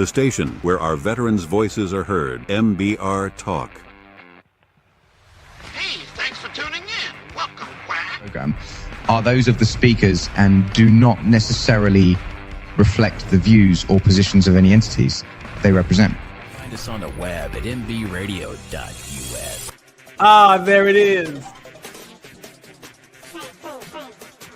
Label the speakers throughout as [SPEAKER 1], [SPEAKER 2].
[SPEAKER 1] the station where our veterans' voices are heard. MBR Talk.
[SPEAKER 2] Hey, thanks for tuning in. Welcome, Quack.
[SPEAKER 3] Program are those of the speakers and do not necessarily reflect the views or positions of any entities they represent.
[SPEAKER 4] Find us on the web at mbradio.us.
[SPEAKER 5] There it is.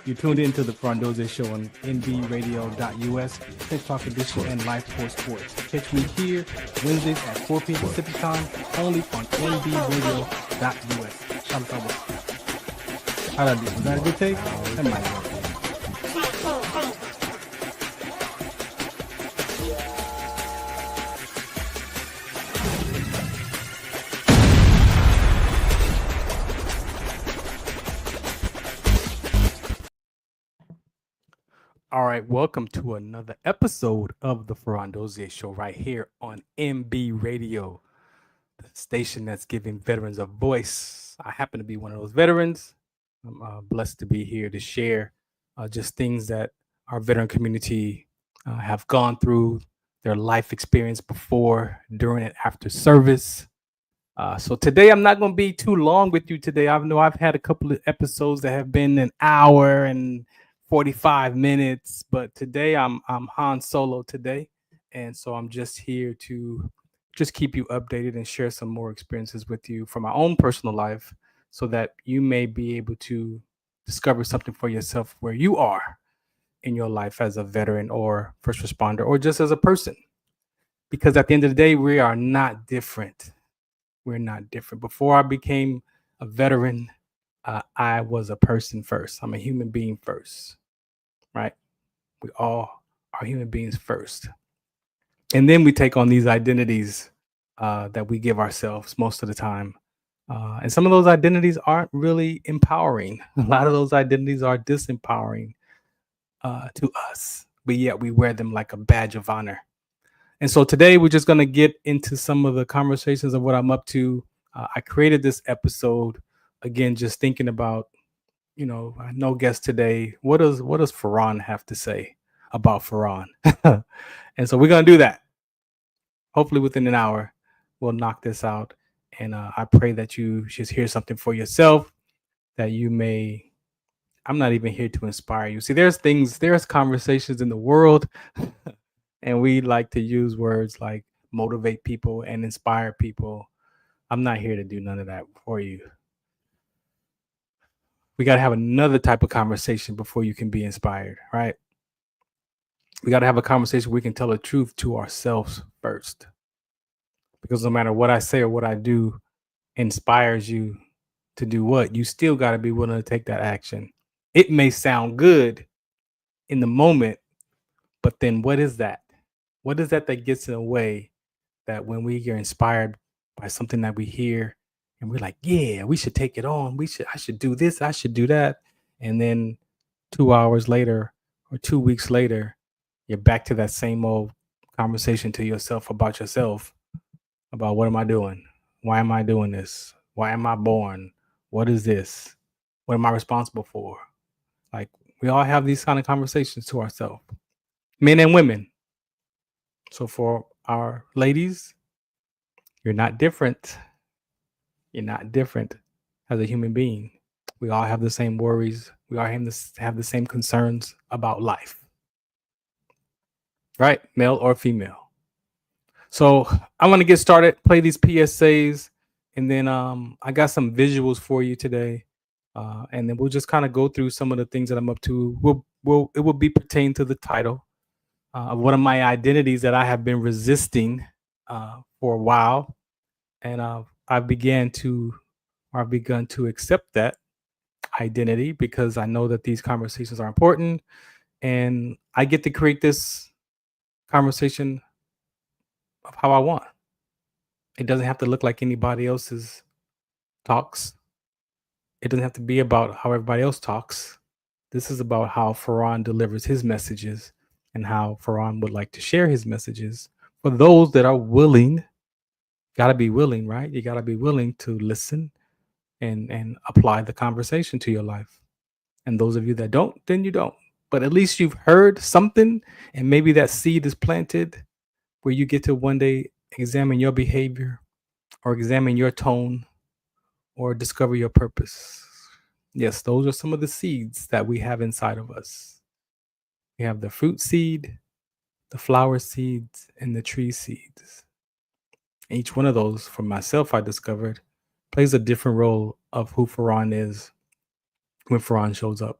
[SPEAKER 5] You tuned into the Farron Dozier Show on nbradio.us, Tech Talk Edition, and Live Sports. Catch me here Wednesdays at 4 p.m. Pacific Time, only on nbradio.us. Shout out. How did I do? Was that a good take? That might work. All right, welcome to another episode of the Farron Dozier Show right here on MB Radio, the station that's giving veterans a voice. I happen to be one of those veterans. I'm blessed to be here to share just things that our veteran community have gone through, their life experience before, during, and after service. So today I'm not going to be too long with you today. I know I've had a couple of episodes that have been an hour and 45 minutes, but today I'm Han Solo today, and so I'm just here to just keep you updated and share some more experiences with you from my own personal life so that you may be able to discover something for yourself where you are in your life as a veteran or first responder or just as a person, because at the end of the day we are not different. We're not different. Before I became a veteran, I was a person first. I'm a human being first, right? We all are human beings first. And then we take on these identities that we give ourselves most of the time. And some of those identities aren't really empowering. A lot of those identities are disempowering to us, but yet we wear them like a badge of honor. And so today we're just going to get into some of the conversations of what I'm up to. I created this episode again, just thinking about, no guest today. What does Farron have to say about Farron? And so we're going to do that. Hopefully within an hour, we'll knock this out. And I pray that you just hear something for yourself, that you may, I'm not even here to inspire you. See, there's conversations in the world, and we like to use words like motivate people and inspire people. I'm not here to do none of that for you. We got to have another type of conversation before you can be inspired, right? We got to have a conversation where we can tell the truth to ourselves first. Because no matter what I say or what I do inspires you to do what, you still got to be willing to take that action. It may sound good in the moment, but then what is that? What is that gets in the way that when we get inspired by something that we hear, and we're like, yeah, we should take it on. I should do this. I should do that. And then 2 hours later or 2 weeks later, you're back to that same old conversation to yourself about what am I doing? Why am I doing this? Why am I born? What is this? What am I responsible for? Like, we all have these kind of conversations to ourselves, men and women. So for our ladies, you're not different. You're not different as a human being. We all have the same worries. We all have the same concerns about life, right? Male or female. So I want to get started, play these PSAs, and then I got some visuals for you today. And then we'll just kind of go through some of the things that I'm up to. It will be pertaining to the title of one of my identities that I have been resisting for a while. And I've begun to accept that identity because I know that these conversations are important, and I get to create this conversation of how I want. It doesn't have to look like anybody else's talks. It doesn't have to be about how everybody else talks. This is about how Farron delivers his messages and how Farron would like to share his messages for those that are willing. Got to be willing, right? You got to be willing to listen and apply the conversation to your life. And those of you that don't, then you don't. But at least you've heard something, and maybe that seed is planted where you get to one day examine your behavior or examine your tone or discover your purpose. Yes, those are some of the seeds that we have inside of us. We have the fruit seed, the flower seeds, and the tree seeds. Each one of those, for myself, I discovered, plays a different role of who Farron is when Farron shows up.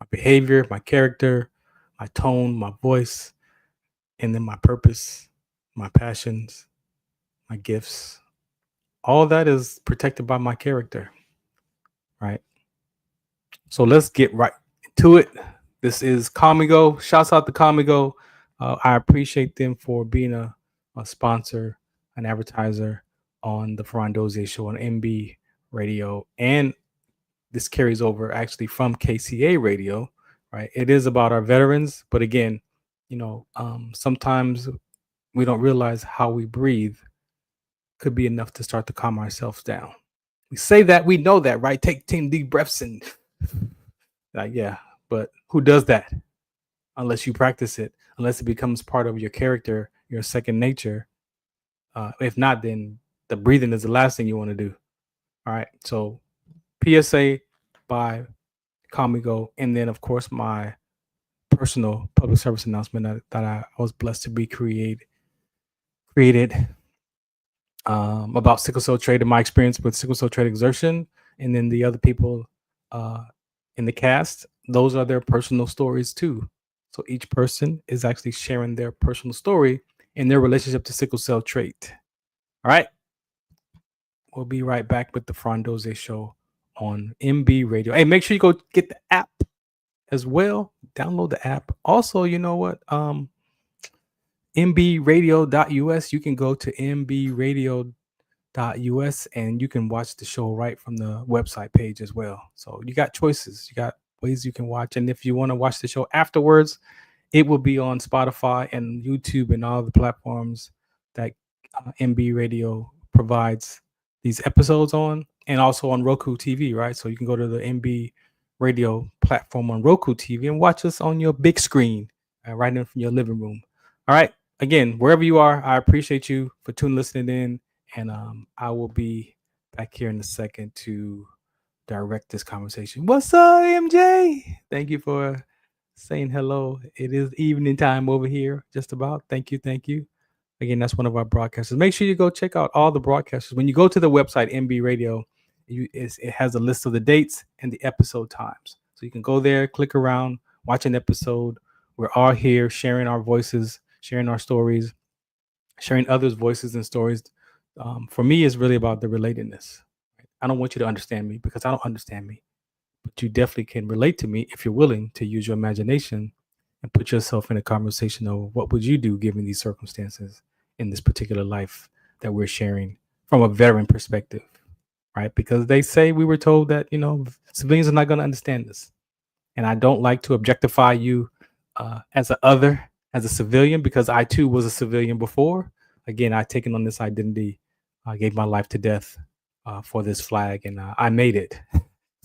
[SPEAKER 5] My behavior, my character, my tone, my voice, and then my purpose, my passions, my gifts. All that is protected by my character, right? So let's get right to it. This is Comigo. Shouts out to Comigo. I appreciate them for being a sponsor, an advertiser on the Farron Dozier show on MB radio. And this carries over actually from KCA radio, right? It is about our veterans. But again, sometimes we don't realize how we breathe could be enough to start to calm ourselves down. We say that, we know that, right? Take 10 deep breaths and yeah, but who does that unless you practice it, unless it becomes part of your character, your second nature? If not, then the breathing is the last thing you want to do. All right. So PSA by Comigo. And then, of course, my personal public service announcement that I was blessed to be created about sickle cell trait and my experience with sickle cell trait exertion. And then the other people in the cast, those are their personal stories too. So each person is actually sharing their personal story in their relationship to sickle cell trait. All right. We'll be right back with the Farron Dozier show on MB Radio. Hey, make sure you go get the app as well. Download the app. Also, you know what? mbradio.us. You can go to mbradio.us and you can watch the show right from the website page as well. So you got choices. You got ways you can watch. And if you want to watch the show afterwards, it will be on Spotify and YouTube and all the platforms that MB Radio provides these episodes on, and also on Roku TV, right? So you can go to the MB Radio platform on Roku TV and watch us on your big screen right in from your living room. All right. Again, wherever you are, I appreciate you for listening in, and I will be back here in a second to direct this conversation. What's up, MJ? Thank you for saying hello. It is evening time over here, just about. Thank you. Again, that's one of our broadcasters. Make sure you go check out all the broadcasters. When you go to the website, MB Radio, it has a list of the dates and the episode times. So you can go there, click around, watch an episode. We're all here sharing our voices, sharing our stories, sharing others' voices and stories. For me, it's really about the relatedness. I don't want you to understand me because I don't understand me. But you definitely can relate to me if you're willing to use your imagination and put yourself in a conversation of what would you do given these circumstances in this particular life that we're sharing from a veteran perspective, right? Because they say we were told that, civilians are not going to understand this. And I don't like to objectify you as a civilian, because I too was a civilian before. Again, I've taken on this identity. I gave my life to death for this flag, and I made it.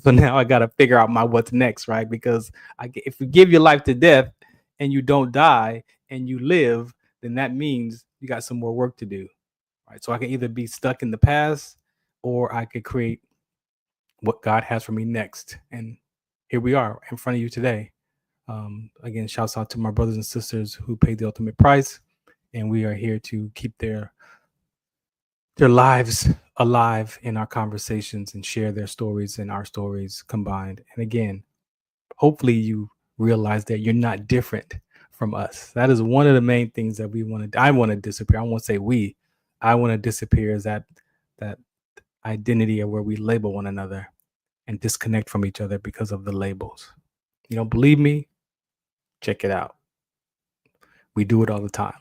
[SPEAKER 5] So now I got to figure out my what's next, right? Because if you give your life to death and you don't die and you live, then that means you got some more work to do, right? So I can either be stuck in the past or I could create what God has for me next. And here we are in front of you today. Again, shouts out to my brothers and sisters who paid the ultimate price. And we are here to keep their lives alive in our conversations and share their stories and our stories combined. And again, hopefully you realize that you're not different from us. That is one of the main things that I want to disappear. I won't say we. I want to disappear is that identity of where we label one another and disconnect from each other because of the labels. You don't believe me? Check it out. We do it all the time.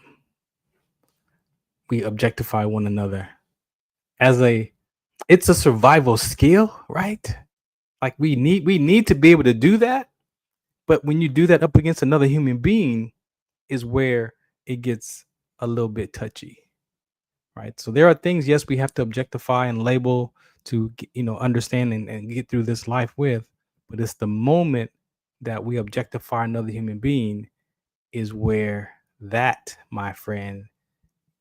[SPEAKER 5] We objectify one another it's a survival skill, right? Like we need to be able to do that. But when you do that up against another human being is where it gets a little bit touchy, right? So there are things, yes, we have to objectify and label to, understand and get through this life with, but it's the moment that we objectify another human being is where that, my friend,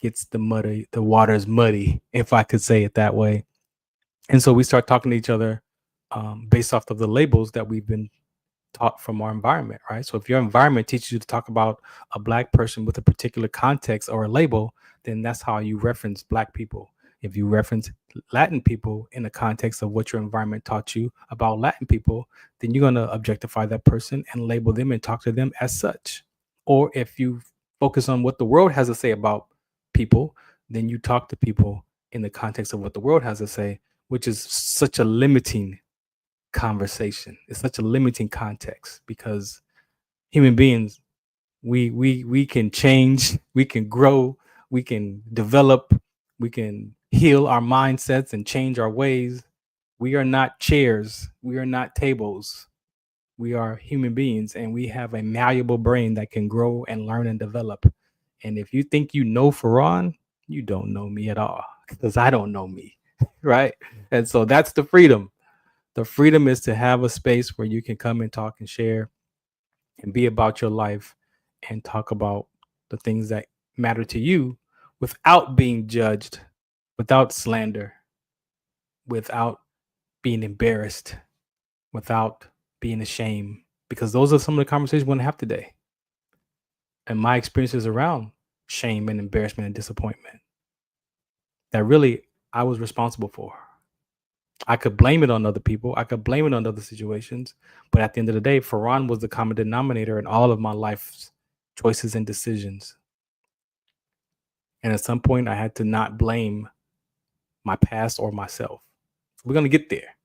[SPEAKER 5] gets the waters muddy, if I could say it that way. And so we start talking to each other based off of the labels that we've been taught from our environment, right? So if your environment teaches you to talk about a Black person with a particular context or a label, then that's how you reference Black people. If you reference Latin people in the context of what your environment taught you about Latin people, then you're going to objectify that person and label them and talk to them as such. Or if you focus on what the world has to say about people, then you talk to people in the context of what the world has to say, which is such a limiting conversation. It's such a limiting context because human beings, we can change, we can grow, we can develop, we can heal our mindsets and change our ways. We are not chairs, we are not tables. We are human beings, and we have a malleable brain that can grow and learn and develop. And if you think you know Farron, you don't know me at all, because I don't know me, right? And so that's the freedom. The freedom is to have a space where you can come and talk and share and be about your life and talk about the things that matter to you without being judged, without slander, without being embarrassed, without being ashamed, because those are some of the conversations we're going to have today. And my experiences around shame and embarrassment and disappointment that really I was responsible for. I could blame it on other people. I could blame it on other situations. But at the end of the day, Farron was the common denominator in all of my life's choices and decisions. And at some point, I had to not blame my past or myself. We're going to get there.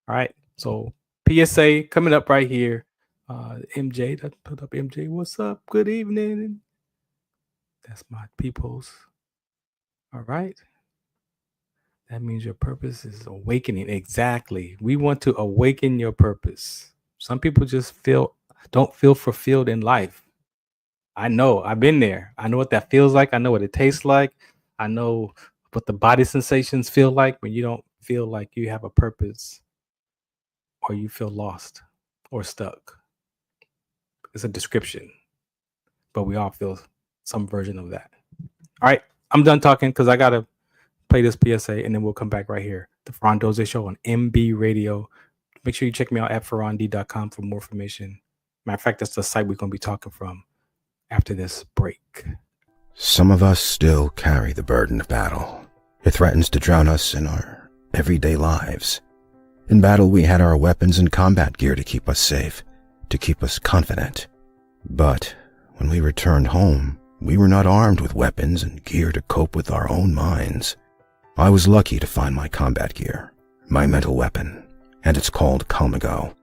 [SPEAKER 5] All right. So PSA coming up right here. MJ, that put up MJ. What's up? Good evening. That's my peoples. All right. That means your purpose is awakening. Exactly. We want to awaken your purpose. Some people just don't feel fulfilled in life. I know. I've been there. I know what that feels like. I know what it tastes like. I know what the body sensations feel like when you don't feel like you have a purpose or you feel lost or stuck. It's a description, but we all feel some version of that. All right. I'm done talking because I got to play this PSA and then we'll come back right here. The Farron Dozier Show on MB Radio. Make sure you check me out at farrond.com for more information. Matter of fact, that's the site we're going to be talking from after this break.
[SPEAKER 6] Some of us still carry the burden of battle. It threatens to drown us in our everyday lives. In battle, we had our weapons and combat gear to keep us safe, to keep us confident. But when we returned home, we were not armed with weapons and gear to cope with our own minds. I was lucky to find my combat gear, my mental weapon, and it's called Calmago.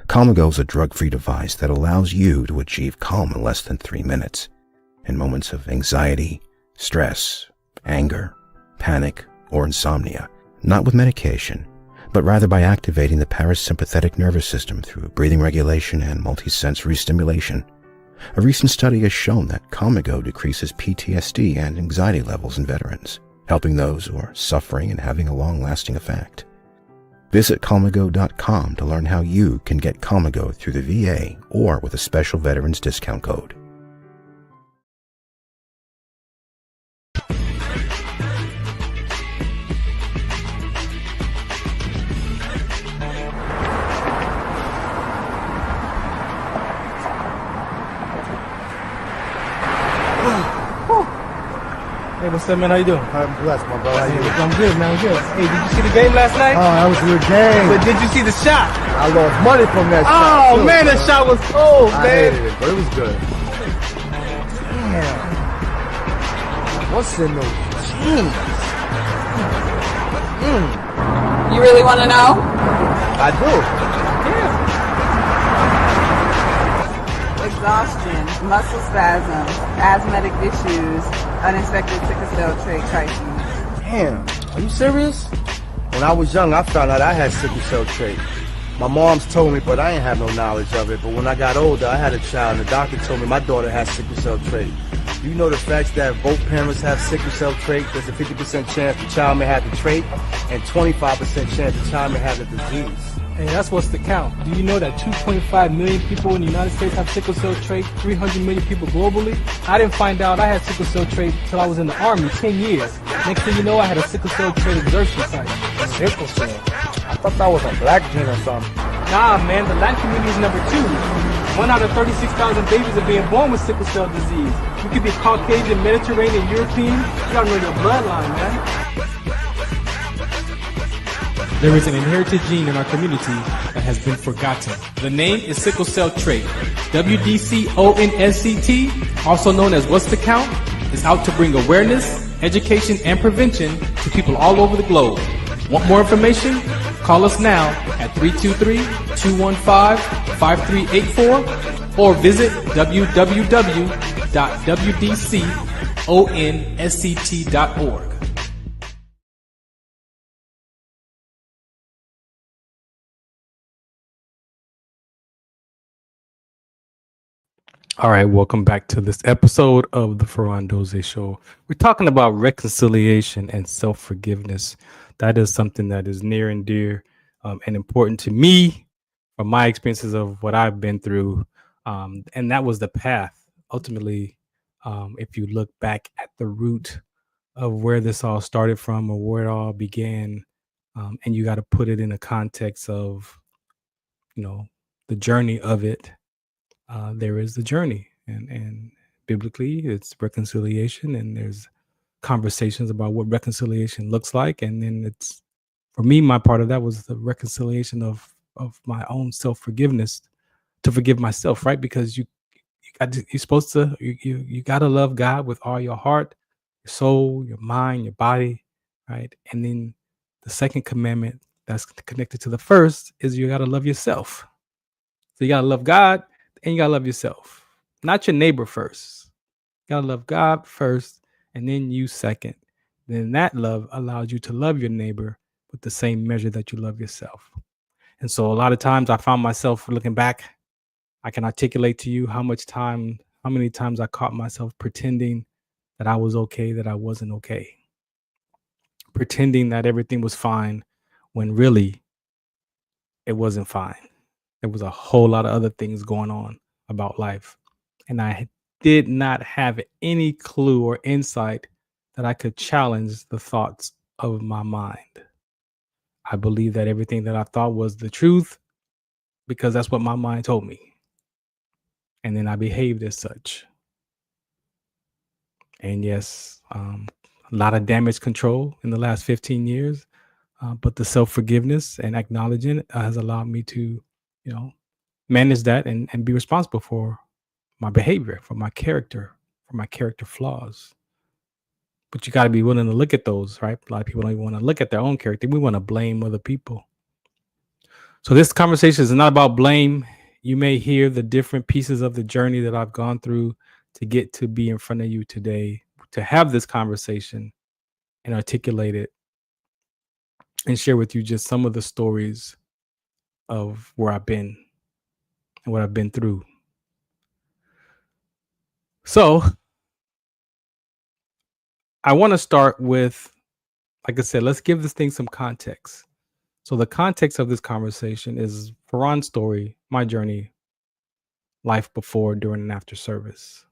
[SPEAKER 6] Calmago is a drug-free device that allows you to achieve calm in less than 3 minutes in moments of anxiety, stress, anger, panic, or insomnia, not with medication, but rather by activating the parasympathetic nervous system through breathing regulation and multisensory stimulation. A recent study has shown that Calmago decreases PTSD and anxiety levels in veterans, helping those who are suffering and having a long-lasting effect. Visit Calmago.com to learn how you can get Calmago through the VA or with a special veterans discount code.
[SPEAKER 5] Hey, what's up, man? How you doing?
[SPEAKER 7] I'm blessed, my brother. How you doing?
[SPEAKER 5] I'm good, man. I'm good. Hey, did you see the game last night?
[SPEAKER 7] Oh, that was a good game.
[SPEAKER 5] But did you see the shot?
[SPEAKER 7] I lost money from that shot.
[SPEAKER 5] Oh,
[SPEAKER 7] too,
[SPEAKER 5] man,
[SPEAKER 7] bro.
[SPEAKER 5] that shot was cold,
[SPEAKER 7] I
[SPEAKER 5] man.
[SPEAKER 7] hated it, but it was good. Damn. What's in those jeans?
[SPEAKER 8] You really want to know?
[SPEAKER 7] I do.
[SPEAKER 8] Exhaustion, muscle spasms, asthmatic issues, unexpected sickle cell trait crises.
[SPEAKER 7] Damn. Are you serious? When I was young, I found out I had sickle cell trait. My mom's told me, but I ain't have no knowledge of it. But when I got older, I had a child, and the doctor told me my daughter has sickle cell trait. You know the facts that both parents have sickle cell trait? There's a 50% chance the child may have the trait, and 25% chance the child may have the disease.
[SPEAKER 5] Hey, that's what's the count. Do you know that 2.5 million people in the United States have sickle cell trait? 300 million people globally? I didn't find out I had sickle cell trait until I was in the Army 10 years. Next thing you know, I had a sickle cell trait exertion site.
[SPEAKER 7] Sickle cell? I thought that was a black gene or something.
[SPEAKER 5] Nah, man, the Latin community is number 2. 1 out of 36,000 babies are being born with sickle cell disease. You could be Caucasian, Mediterranean, European. You gotta know your bloodline, man. There is an inherited gene in our community that has been forgotten. The name is sickle cell trait. WDCONSCT, also known as What's the Count, is out to bring awareness, education, and prevention to people all over the globe. Want more information? Call us now at 323-215-5384 or visit www.wdconsct.org. All right, welcome back to this episode of the Farron Dozier Show. We're talking about reconciliation and self-forgiveness. That is something that is near and dear and important to me from my experiences of what I've been through. And that was the path. Ultimately, if you look back at the root of where this all started from or where it all began, and you got to put it in a context of, the journey of it. There is the journey, and biblically it's reconciliation, and there's conversations about what reconciliation looks like, and then it's, for me, my part of that was the reconciliation of my own self-forgiveness, to forgive myself, right? Because you're supposed to, you got to love God with all your heart, your soul, your mind, your body, right? And then the second commandment that's connected to the first is you got to love yourself. So you got to love God and you got to love yourself, not your neighbor first. You got to love God first and then you second. Then that love allows you to love your neighbor with the same measure that you love yourself. And so a lot of times I found myself looking back, I can articulate to you how many times I caught myself pretending that I was okay, that I wasn't okay. Pretending that everything was fine when really it wasn't fine. There was a whole lot of other things going on about life. And I did not have any clue or insight that I could challenge the thoughts of my mind. I believed that everything that I thought was the truth because that's what my mind told me. And then I behaved as such. And yes, a lot of damage control in the last 15 years. But the self-forgiveness and acknowledging it has allowed me to, manage that and be responsible for my behavior, for my character flaws. But you got to be willing to look at those, right? A lot of people don't even want to look at their own character. We want to blame other people. So this conversation is not about blame. You may hear the different pieces of the journey that I've gone through to get to be in front of you today, to have this conversation and articulate it and share with you just some of the stories of where I've been and what I've been through. So I want to start with, like I said, let's give this thing some context. So the context of this conversation is Farron's story, my journey, life before, during, and after service,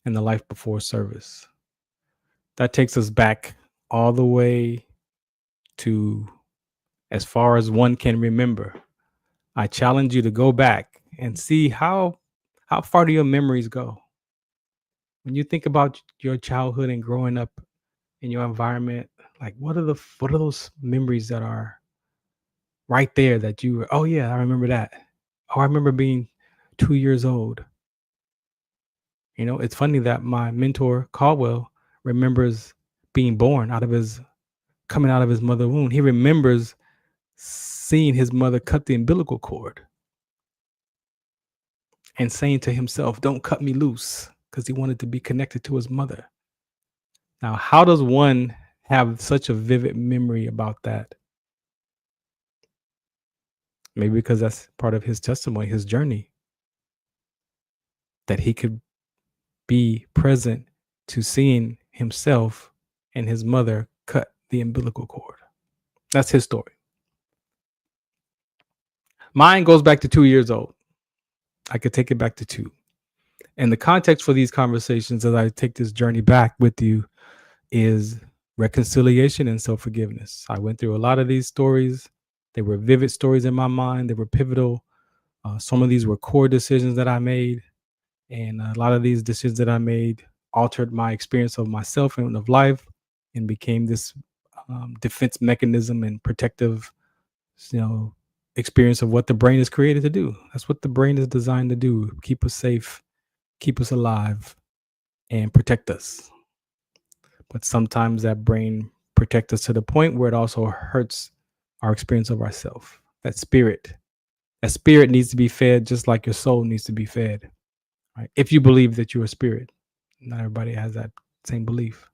[SPEAKER 5] and the life before service. That takes us back all the way to as far as one can remember. I challenge you to go back and see how far do your memories go. When you think about your childhood and growing up in your environment, like what are those memories that are right there that you were, oh yeah, I remember that. Oh, I remember being 2 years old. It's funny that my mentor, Caldwell, remembers being born coming out of his mother's womb. He remembers seeing his mother cut the umbilical cord and saying to himself, don't cut me loose, because he wanted to be connected to his mother. Now, how does one have such a vivid memory about that? Maybe because that's part of his testimony, his journey, that he could be present to seeing himself and his mother cut the umbilical cord. That's his story. Mine goes back to 2 years old. I could take it back to 2. And the context for these conversations as I take this journey back with you is reconciliation and self-forgiveness. I went through a lot of these stories. They were vivid stories in my mind. They were pivotal. Some of these were core decisions that I made. And a lot of these decisions that I made altered my experience of myself and of life and became this defense mechanism and protective, experience of what the brain is created to do. That's what the brain is designed to do: keep us safe, keep us alive, and protect us. But sometimes that brain protects us to the point where it also hurts our experience of ourself. That spirit needs to be fed just like your soul needs to be fed. Right? If you believe that you're a spirit, not everybody has that same belief.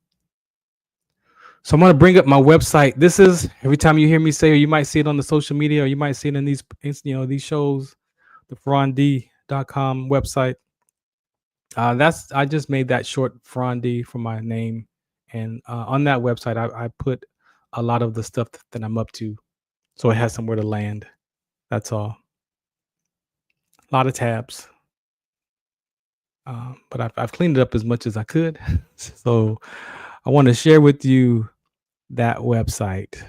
[SPEAKER 5] So I'm going to bring up my website. This is, every time you hear me say, or you might see it on the social media, or you might see it in these shows, the FarronD.com website. I just made that short FarronD for my name. And on that website, I put a lot of the stuff that I'm up to. So it has somewhere to land. That's all. A lot of tabs. But I've cleaned it up as much as I could. So I want to share with you that website.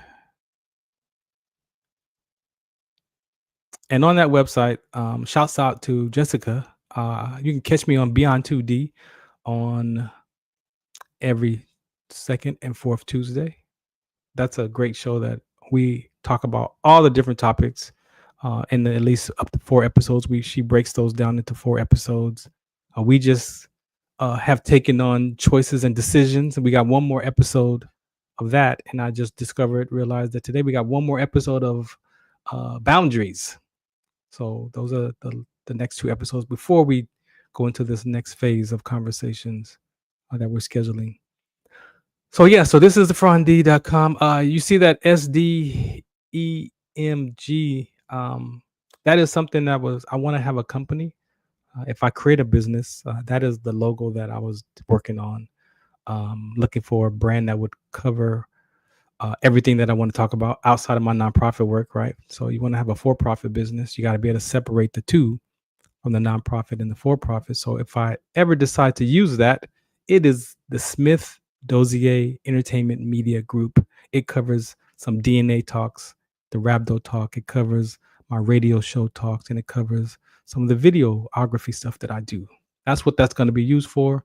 [SPEAKER 5] And on that website, shouts out to Jessica. You can catch me on Beyond 2D on every second and fourth Tuesday. That's a great show that we talk about all the different topics in at least up to 4 episodes. She breaks those down into 4 episodes. We just have taken on choices and decisions. And we got one more episode of that. And I just realized that today we got one more episode of boundaries. So those are the next 2 episodes before we go into this next phase of conversations that we're scheduling. So yeah, so this is the FarronD.com. You see that SDEMG. That is something I want to have a company. If I create a business, that is the logo that I was working on. Looking for a brand that would cover everything that I want to talk about outside of my nonprofit work, right? So you want to have a for-profit business, you got to be able to separate the two from the nonprofit and the for-profit. So if I ever decide to use that, it is the Smith Dozier Entertainment Media Group. It covers some DNA talks, the Rhabdo talk. It covers my radio show talks, and it covers some of the videography stuff that I do. That's what that's going to be used for.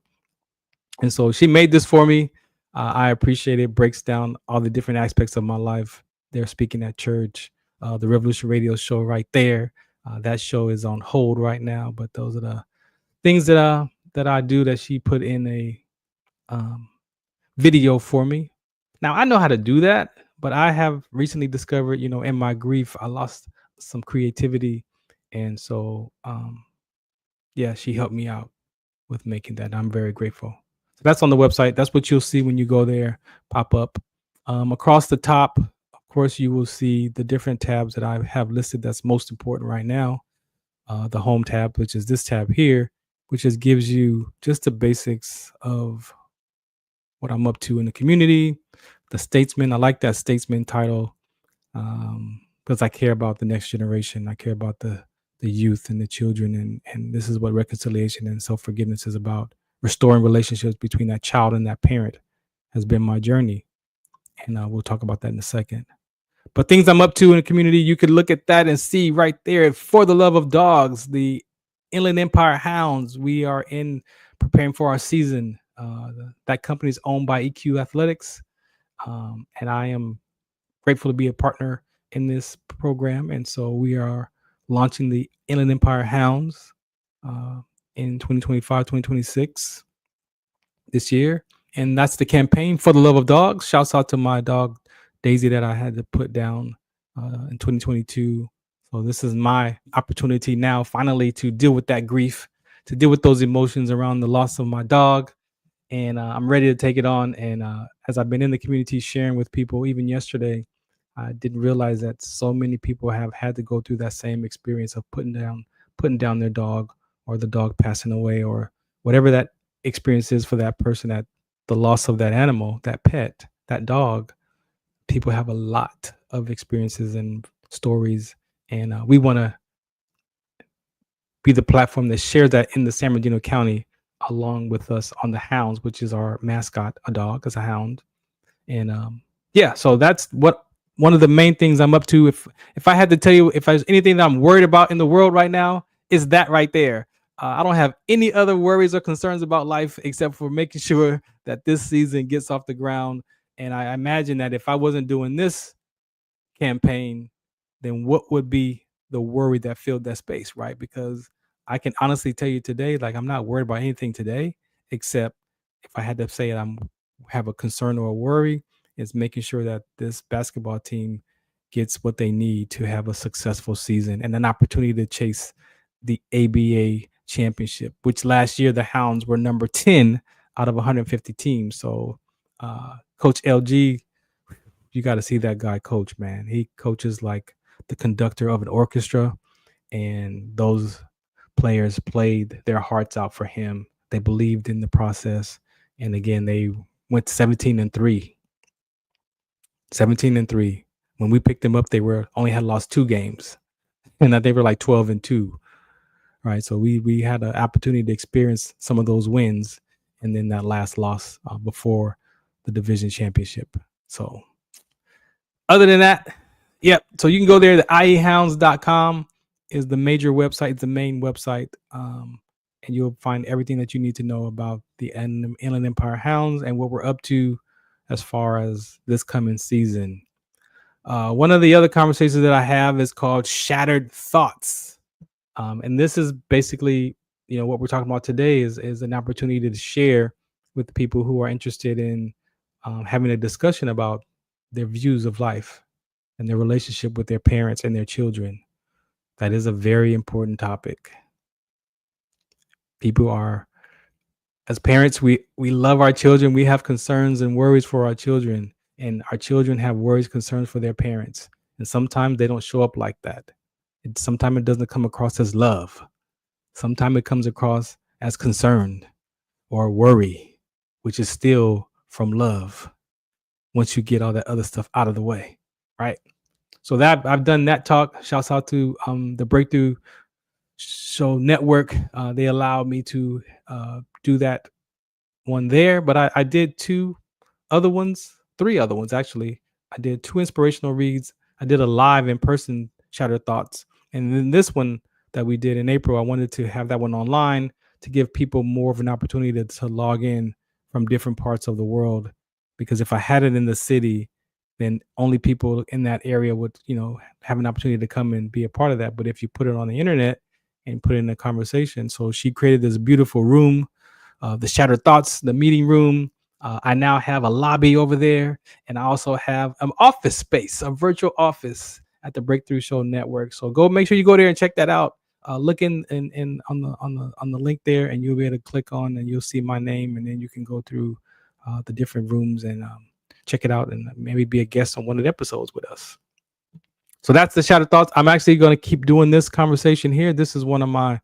[SPEAKER 5] And so she made this for me. I appreciate it. Breaks down all the different aspects of my life. They're speaking at church, the Revolution Radio show right there. That show is on hold right now, but those are the things that I do that she put in a video for me. Now I know how to do that, but I have recently discovered, in my grief, I lost some creativity, and so she helped me out with making that. I'm very grateful. So that's on the website. That's what you'll see when you go there, pop up. Across the top, of course, you will see the different tabs that I have listed that's most important right now. The home tab, which is this tab here, which just gives you just the basics of what I'm up to in the community. The Statesman, I like that Statesman title because I care about the next generation. I care about the youth and the children, and this is what reconciliation and self-forgiveness is about. Restoring relationships between that child and that parent has been my journey, and we'll talk about that in a second. But things I'm up to in the community, you could look at that and see right there. For the Love of Dogs, the Inland Empire Hounds, we are preparing for our season. That company is owned by EQ Athletics, and I am grateful to be a partner in this program. And so we are launching the Inland Empire Hounds in 2025, 2026 this year. And that's the campaign for the love of dogs. Shouts out to my dog, Daisy, that I had to put down in 2022. So this is my opportunity now, finally, to deal with that grief, to deal with those emotions around the loss of my dog. And I'm ready to take it on. And as I've been in the community sharing with people, even yesterday, I didn't realize that so many people have had to go through that same experience of putting down their dog, or the dog passing away, or whatever that experience is for that person, at the loss of that animal, that pet, that dog. People have a lot of experiences and stories And we want to be the platform that shares that in the San Bernardino County along with us on the Hounds, which is our mascot, a dog as a hound. And yeah, so that's what one of the main things I'm up to. If I had to tell you if there's anything that I'm worried about in the world right now, is that right there. I don't have any other worries or concerns about life except for making sure that this season gets off the ground. And I imagine that if I wasn't doing this campaign, then what would be the worry that filled that space, right? Because I can honestly tell you today, like I'm not worried about anything today, except if I had to say I'm have a concern or a worry, is making sure that this basketball team gets what they need to have a successful season and an opportunity to chase the ABA championship, which last year the Hounds were number 10 out of 150 teams. So Coach LG, you got to see that guy coach, man. He coaches like the conductor of an orchestra, and those players played their hearts out for him. They believed in the process, and again, they went 17-3. 17-3. When we picked them up, they were only had lost 2 games, and they were like 12-2. Right, so we had an opportunity to experience some of those wins, and then that last loss before the division championship. So other than that, yep. So you can go there. The iehounds.com is the major website. It's the main website. And you'll find everything that you need to know about the Inland Empire Hounds and what we're up to as far as this coming season. One of the other conversations that I have is called Shattered Thoughts. And this is basically, what we're talking about today is an opportunity to share with people who are interested in having a discussion about their views of life and their relationship with their parents and their children. That is a very important topic. People are, as parents, we love our children. We have concerns and worries for our children, and our children have worries, concerns for their parents. And sometimes they don't show up like that. Sometimes it doesn't come across as love. Sometimes it comes across as concern or worry, which is still from love once you get all that other stuff out of the way, right? So that I've done that talk. Shouts out to the Breakthrough Show Network. They allowed me to do that one there, but I did 3 other ones actually. I did 2 inspirational reads. I did a live in-person Shattered Thoughts. And then this one that we did in April, I wanted to have that one online to give people more of an opportunity to log in from different parts of the world. Because if I had it in the city, then only people in that area would, have an opportunity to come and be a part of that. But if you put it on the internet and put it in a conversation, so she created this beautiful room, the Shattered Thoughts, the meeting room. I now have a lobby over there, and I also have an office space, a virtual office at the Breakthrough Show Network. So make sure you go there and check that out. Look in on the link there, and you'll be able to click on, and you'll see my name, and then you can go through the different rooms and check it out, and maybe be a guest on one of the episodes with us. So that's the Shattered Thoughts. I'm actually going to keep doing this conversation here. This is one of my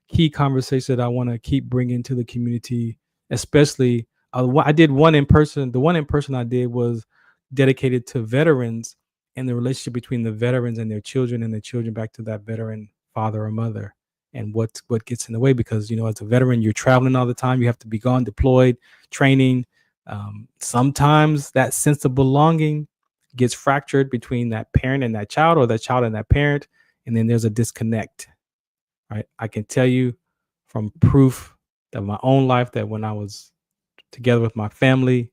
[SPEAKER 5] key conversations that I want to keep bringing to the community, especially I did one in person. The one in person I did was dedicated to veterans and the relationship between the veterans and their children, and the children back to that veteran father or mother, and what gets in the way. Because as a veteran, you're traveling all the time. You have to be gone, deployed, training. Sometimes that sense of belonging gets fractured between that parent and that child, or that child and that parent, and then there's a disconnect. Right? I can tell you from proof of my own life that when I was together with my family,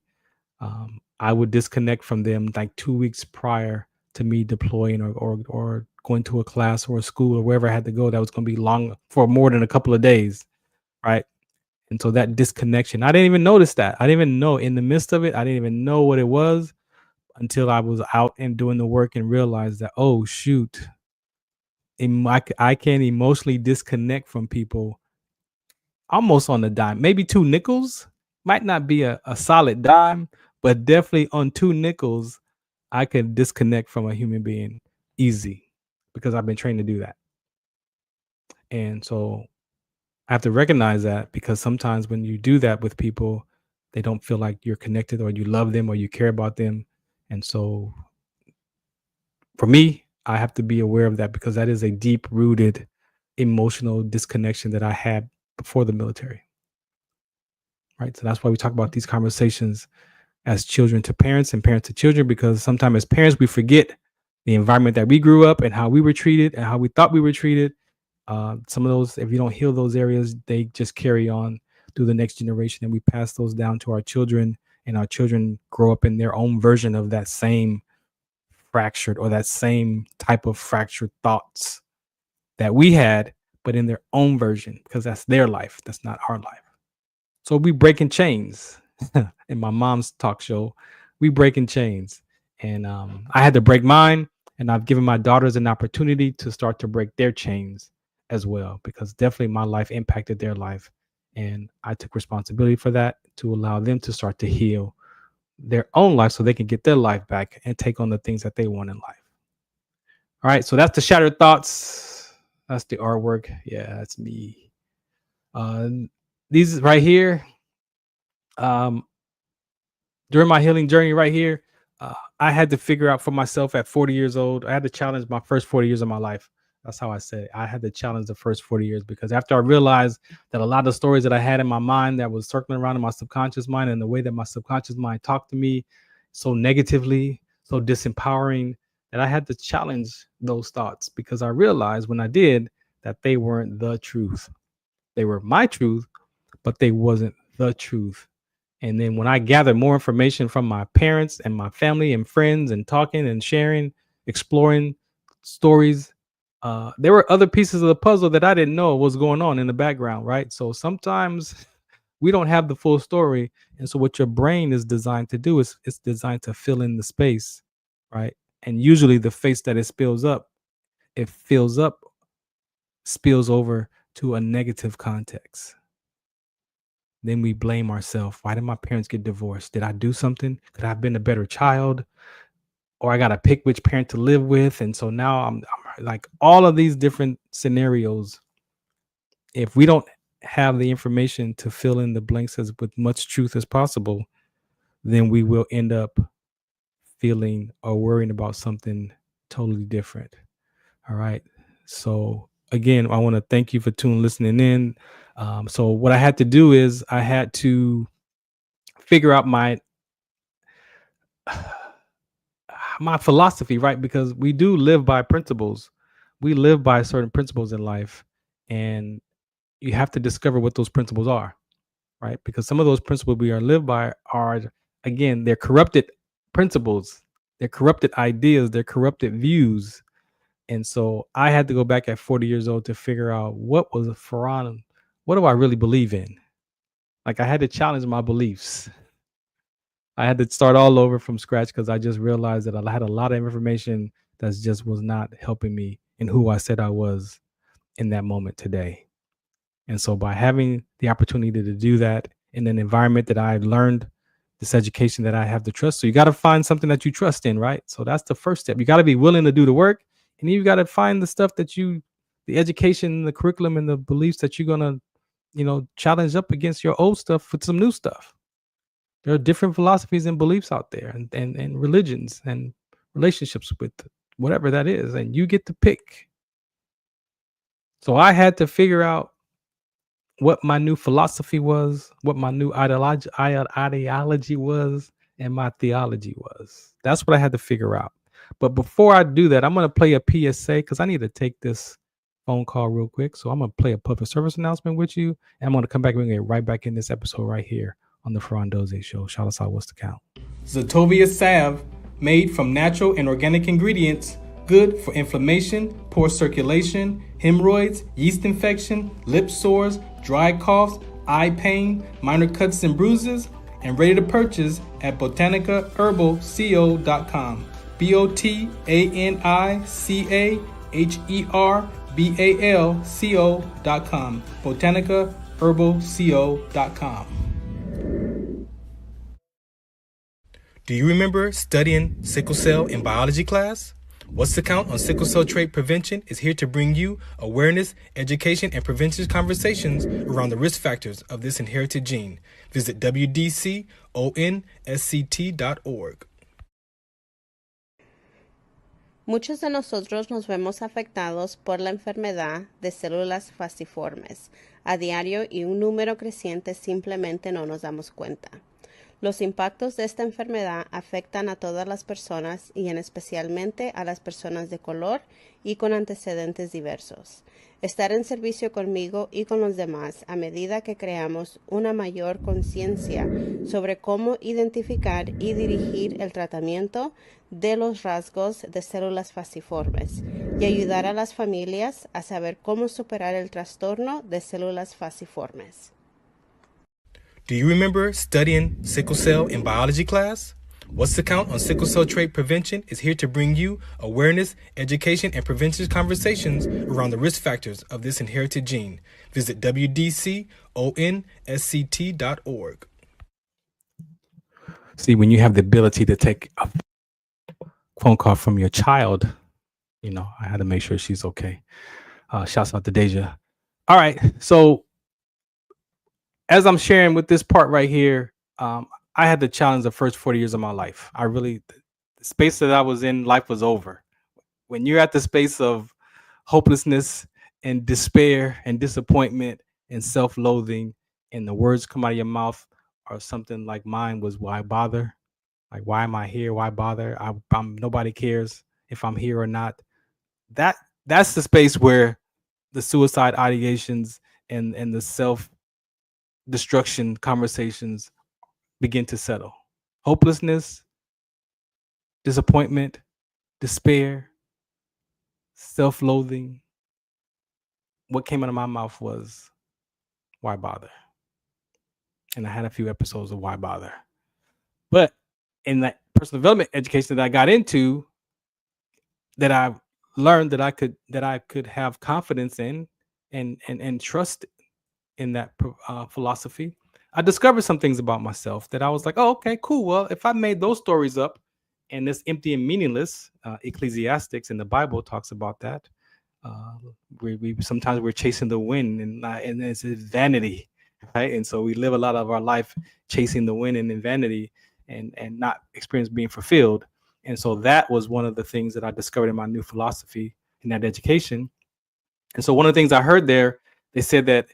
[SPEAKER 5] I would disconnect from them like 2 weeks prior to me deploying or going to a class or a school or wherever I had to go that was going to be long for more than a couple of days, right? And so that disconnection, I didn't even notice that. I didn't even know in the midst of it. I didn't even know what it was until I was out and doing the work and realized that, oh, shoot, I can emotionally disconnect from people almost on a dime, maybe 2 nickels. Might not be a solid dime, but definitely on 2 nickels, I can disconnect from a human being easy because I've been trained to do that. And so I have to recognize that, because sometimes when you do that with people, they don't feel like you're connected or you love them or you care about them. And so for me, I have to be aware of that because that is a deep rooted emotional disconnection that I had before the military. Right. So that's why we talk about these conversations as children to parents and parents to children, because sometimes as parents, we forget the environment that we grew up and how we were treated and how we thought we were treated. Some of those, if you don't heal those areas, they just carry on through the next generation, and we pass those down to our children, and our children grow up in their own version of that same fractured or that same type of fractured thoughts that we had, but in their own version, because that's their life. That's not our life. So we breaking chains. In my mom's talk show, we breaking chains, and I had to break mine, and I've given my daughters an opportunity to start to break their chains as well, because definitely my life impacted their life, and I took responsibility for that to allow them to start to heal their own life so they can get their life back and take on the things that they want in life. All right, so that's the Shattered Thoughts. That's the artwork. Yeah, that's me. These right here, during my healing journey right here, I had to figure out for myself at 40 years old. I had to challenge my first 40 years of my life. That's how I said it. I had to challenge the first 40 years, because after I realized that a lot of stories that I had in my mind that was circling around in my subconscious mind, and the way that my subconscious mind talked to me so negatively, so disempowering, that I had to challenge those thoughts, because I realized when I did that they weren't the truth. They were my truth, but they wasn't the truth. And then when I gathered more information from my parents and my family and friends, and talking and sharing, exploring stories, there were other pieces of the puzzle that I didn't know was going on in the background, right? So sometimes we don't have the full story. And so what your brain is designed to do is it's designed to fill in the space, right? And usually the face that it fills up, spills over to a negative context. Then we blame ourselves. Why did my parents get divorced? Did I do something? Could I have been a better child? Or I got to pick which parent to live with. And so now I'm like, all of these different scenarios. If we don't have the information to fill in the blanks as with much truth as possible, then we will end up feeling or worrying about something totally different. All right. So again, I want to thank you for listening in. So what I had to do is I had to figure out my philosophy, right? Because we do live by principles. We live by certain principles in life, and you have to discover what those principles are, right? Because some of those principles we are live by are, again, they're corrupted principles, they're corrupted ideas, they're corrupted views. And so I had to go back at 40 years old to figure out what was Farron, what do I really believe in? Like, I had to challenge my beliefs. I had to start all over from scratch, because I just realized that I had a lot of information that just was not helping me in who I said I was in that moment today. And so by having the opportunity to do that in an environment that I learned, this education that I have to trust. So you got to find something that you trust in, right? So that's the first step. You got to be willing to do the work, and you got to find the stuff that the education, the curriculum, and the beliefs that you're going to, challenge up against your old stuff with some new stuff. There are different philosophies and beliefs out there, and religions and relationships with whatever that is, and you get to pick. So I had to figure out what my new philosophy was, what my new ideology was, and my theology was. That's what I had to figure out. But before I do that, I'm going to play a PSA, because I need to take this phone call real quick. So I'm going to play a public service announcement with you, and I'm going to come back and get right back in this episode right here on the Farron Dozier Show. Shout us out, what's the count? Zetovia salve, made from natural and organic ingredients, good for inflammation, poor circulation, hemorrhoids, yeast infection, lip sores, dry coughs, eye pain, minor cuts and bruises, and ready to purchase at botanicaherbalco.com. botanicaherbalco.com. botanicaherbalco.com. Do you remember studying sickle cell in biology class? What's the Count on Sickle Cell Trait Prevention is here to bring you awareness, education, and prevention conversations around the risk factors of this inherited gene. Visit wdconsct.org.
[SPEAKER 9] Muchos de nosotros nos vemos afectados por la enfermedad de células falciformes a diario y un número creciente simplemente no nos damos cuenta. Los impactos de esta enfermedad afectan a todas las personas y en especialmente a las personas de color y con antecedentes diversos. Estar en servicio conmigo y con los demás a medida que creamos una mayor conciencia sobre cómo identificar y dirigir el tratamiento de los rasgos de células falciformes y ayudar a las familias a saber cómo superar el trastorno de células falciformes.
[SPEAKER 10] Do you remember studying sickle cell in biology class? What's the Count on Sickle Cell Trait Prevention is here to bring you awareness, education, and prevention conversations around the risk factors of this inherited gene. Visit wdconsct.org.
[SPEAKER 5] See, when you have the ability to take a phone call from your child, you know, I had to make sure she's okay. Shouts out to Deja. All right. So as I'm sharing with this part right here, I had to challenge the first 40 years of my life. The space that I was in, life was over. When you're at the space of hopelessness and despair and disappointment and self-loathing, and the words come out of your mouth are something like mine was, why bother? Like, why am I here? Why bother? I'm nobody cares if I'm here or not. That's the space where the suicide ideations and the self-destruction conversations begin to settle. Hopelessness, disappointment, despair, self-loathing. What came out of my mouth was, why bother? And I had a few episodes of why bother. But in that personal development education that I got into, that I learned that I could have confidence in and trust in that philosophy, I discovered some things about myself that I was like, oh, okay, cool. Well, if I made those stories up and it's empty and meaningless, Ecclesiastics in the Bible talks about that. We sometimes we're chasing the wind and it's vanity, right? And so we live a lot of our life chasing the wind and in vanity and not experience being fulfilled. And so that was one of the things that I discovered in my new philosophy in that education. And so one of the things I heard there, they said that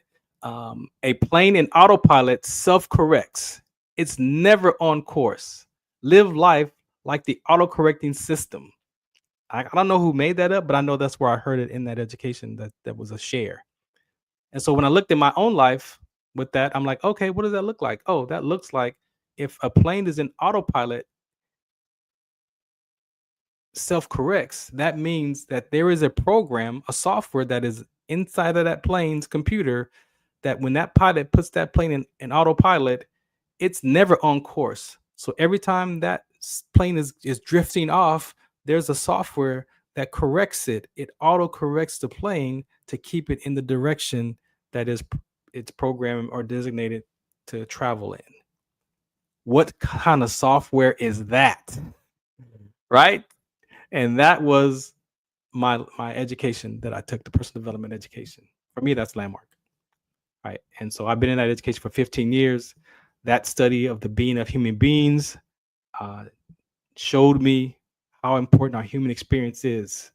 [SPEAKER 5] a plane in autopilot self-corrects. It's never on course. Live life like the auto-correcting system. I don't know who made that up, but I know that's where I heard it in that education, that was a share. And so when I looked at my own life with that, I'm like, okay, what does that look like? Oh, that looks like if a plane is in autopilot, self-corrects, that means that there is a program, a software that is inside of that plane's computer, that when that pilot puts that plane in autopilot, it's never on course. So every time that plane is drifting off, there's a software that corrects it. It auto corrects the plane to keep it in the direction that is it's programmed or designated to travel in. What kind of software is that? Right? And that was my education that I took, the personal development education. For me, that's landmark. Right. And so I've been in that education for 15 years. That study of the being of human beings showed me how important our human experience is.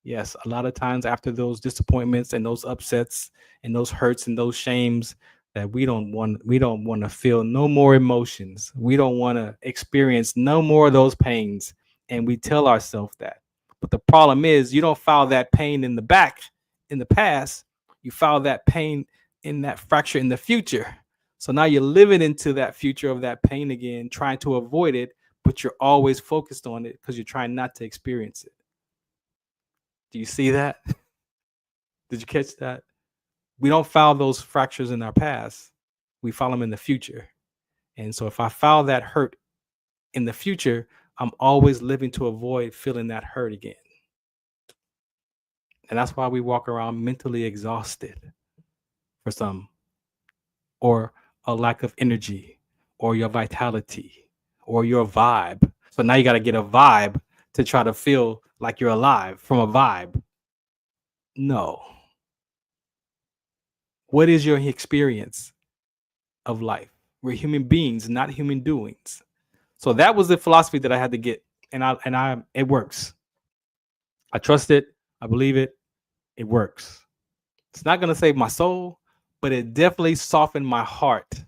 [SPEAKER 5] Yes, a lot of times after those disappointments and those upsets and those hurts and those shames, that we don't want to feel no more emotions. We don't want to experience no more of those pains. And we tell ourselves that. But the problem is, you don't file that pain in the back in the past. You file that pain in that fracture in the future. So now you're living into that future of that pain again, trying to avoid it, but you're always focused on it because you're trying not to experience it. Do you see that? Did you catch that? We don't file those fractures in our past. We file them in the future. And so if I file that hurt in the future, I'm always living to avoid feeling that hurt again. And that's why we walk around mentally exhausted for some, or a lack of energy, or your vitality, or your vibe. So now you got to get a vibe to try to feel like you're alive from a vibe. No. What is your experience of life? We're human beings, not human doings. So that was the philosophy that I had to get, and it works. I trust it. I believe it. It works. It's not going to save my soul, but it definitely softened my heart.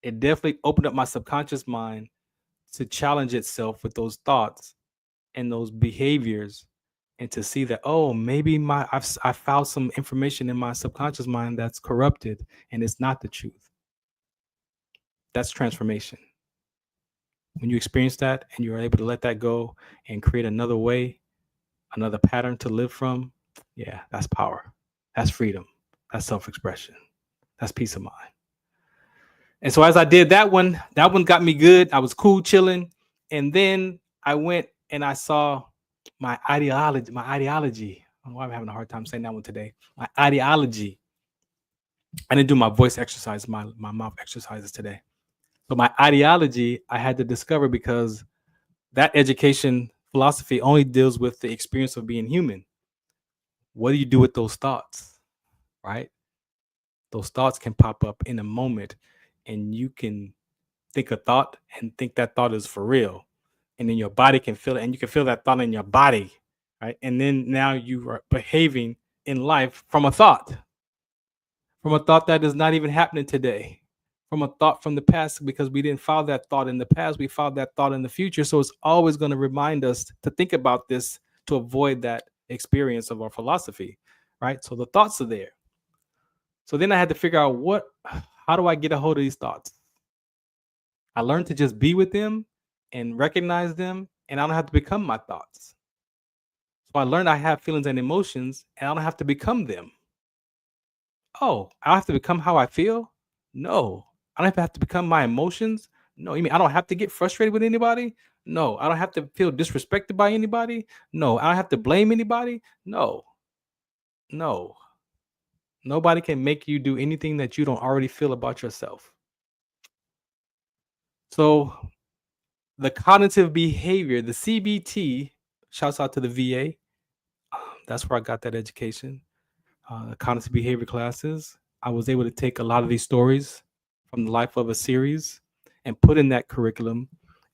[SPEAKER 5] It definitely opened up my subconscious mind to challenge itself with those thoughts and those behaviors, and to see that, oh, maybe I found some information in my subconscious mind that's corrupted and it's not the truth. That's transformation. When you experience that and you're able to let that go and create another way, another pattern to live from, yeah, that's power. That's freedom. That's self-expression. That's peace of mind. And so as I did that one got me good. I was cool, chilling. And then I went and I saw my ideology. I don't know why I'm having a hard time saying that one today. My ideology. I didn't do my voice exercise, my mouth exercises today. But my ideology I had to discover, because that education philosophy only deals with the experience of being human. What do you do with those thoughts, right? Those thoughts can pop up in a moment, and you can think a thought and think that thought is for real. And then your body can feel it, and you can feel that thought in your body, right? And then now you are behaving in life from a thought that is not even happening today, from a thought from the past, because we didn't follow that thought in the past. We followed that thought in the future. So it's always going to remind us to think about this to avoid that experience of our philosophy, right? So the thoughts are there. So then I had to figure out how do I get a hold of these thoughts? I learned to just be with them and recognize them, and I don't have to become my thoughts. So I learned I have feelings and emotions, and I don't have to become them. Oh, I have to become how I feel? No. I don't have to become my emotions? No. You mean I don't have to get frustrated with anybody? No. I don't have to feel disrespected by anybody? No. I don't have to blame anybody? No. No. Nobody can make you do anything that you don't already feel about yourself. So the cognitive behavior, the CBT, shouts out to the VA. That's where I got that education. The cognitive behavior classes. I was able to take a lot of these stories from the life of a series and put in that curriculum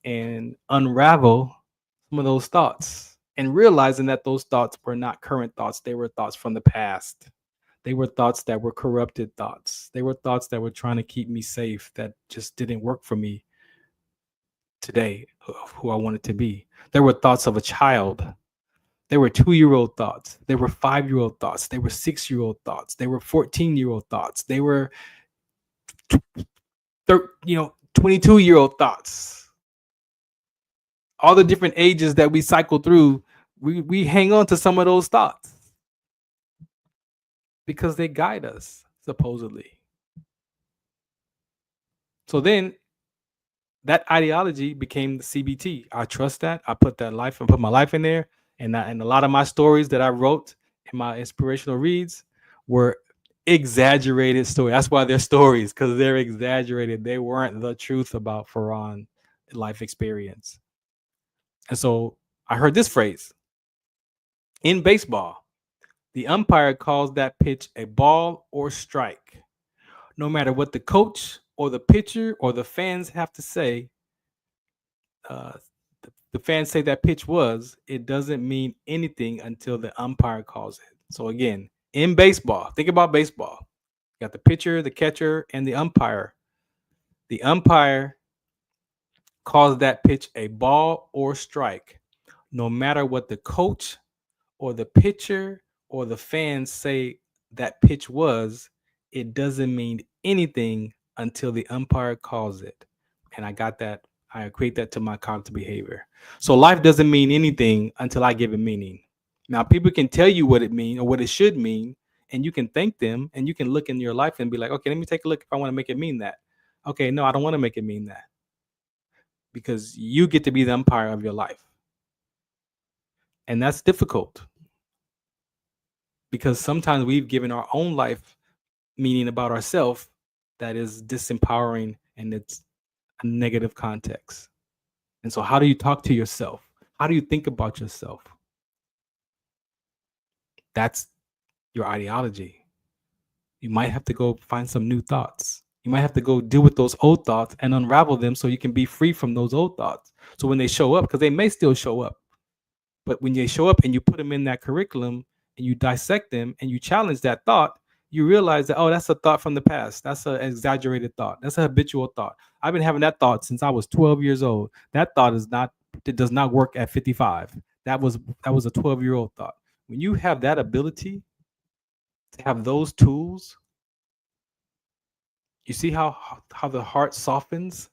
[SPEAKER 5] and unravel some of those thoughts, and realizing that those thoughts were not current thoughts. They were thoughts from the past. They were thoughts that were corrupted thoughts. They were thoughts that were trying to keep me safe, that just didn't work for me today, of who I wanted to be. There were thoughts of a child. There were 2-year-old thoughts. There were 5-year-old thoughts. There were 6-year-old thoughts. There were 14-year-old thoughts. They were 22-year-old thoughts. All the different ages that we cycle through, we hang on to some of those thoughts because they guide us, supposedly. So then that ideology became the CBT. I trust that. I put my life in there. And a lot of my stories that I wrote in my inspirational reads were exaggerated stories. That's why they're stories, because they're exaggerated. They weren't the truth about Farron life experience. And so I heard this phrase. In baseball, the umpire calls that pitch a ball or strike. No matter what the coach or the pitcher or the fans have to say, the fans say that pitch was, it doesn't mean anything until the umpire calls it. So again, in baseball, think about baseball. You got the pitcher, the catcher, and the umpire. The umpire calls that pitch a ball or strike. No matter what the coach or the pitcher or the fans say that pitch was, it doesn't mean anything until the umpire calls it. And I got that. I equate that to my cognitive behavior. So life doesn't mean anything until I give it meaning. Now, people can tell you what it means or what it should mean, and you can thank them, and you can look in your life and be like, okay, let me take a look if I want to make it mean that. Okay, no, I don't want to make it mean that, because you get to be the umpire of your life. And that's difficult, because sometimes we've given our own life meaning about ourselves that is disempowering, and it's a negative context. And so how do you talk to yourself? How do you think about yourself? That's your ideology. You might have to go find some new thoughts. You might have to go deal with those old thoughts and unravel them so you can be free from those old thoughts. So when they show up, because they may still show up, But when they show up and you put them in that curriculum and you dissect them and you challenge that thought, you realize that, oh, that's a thought from the past. That's an exaggerated thought. That's a habitual thought. I've been having that thought since I was 12 years old. That thought it does not work at 55. That was a 12-year-old thought. When you have that ability to have those tools, you see how the heart softens?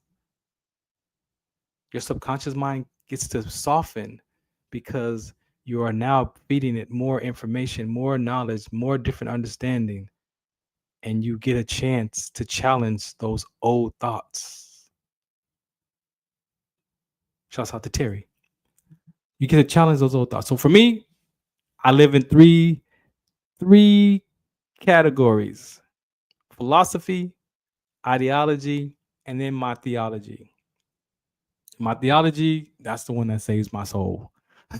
[SPEAKER 5] Your subconscious mind gets to soften because you are now feeding it more information, more knowledge, more different understanding, and you get a chance to challenge those old thoughts. Shouts out to Terry. You get to challenge those old thoughts. So for me, I live in three categories: philosophy, ideology, and then my theology. My theology, that's the one that saves my soul.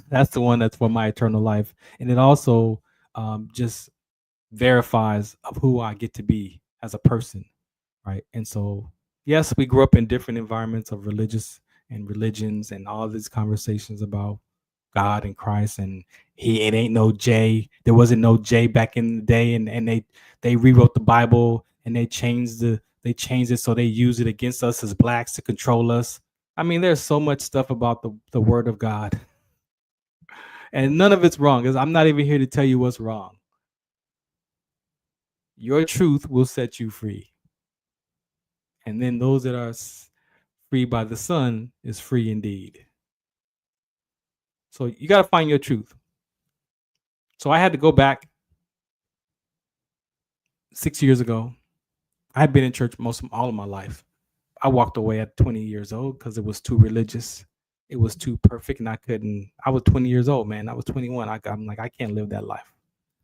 [SPEAKER 5] That's the one that's for my eternal life. And it also just verifies of who I get to be as a person, right? And so, yes, we grew up in different environments of religious and religions and all these conversations about God and Christ, and it ain't no J. There wasn't no J back in the day, and they rewrote the Bible and they changed it so they use it against us as blacks to control us. I mean, there's so much stuff about the word of God, and none of it's wrong, because I'm not even here to tell you what's wrong. Your truth will set you free. And then those that are free by the Son is free indeed. So you got to find your truth. So I had to go back 6 years ago. I had been in church all of my life. I walked away at 20 years old because it was too religious. It was too perfect, and I was 20 years old, man. I was 21. I'm like, I can't live that life.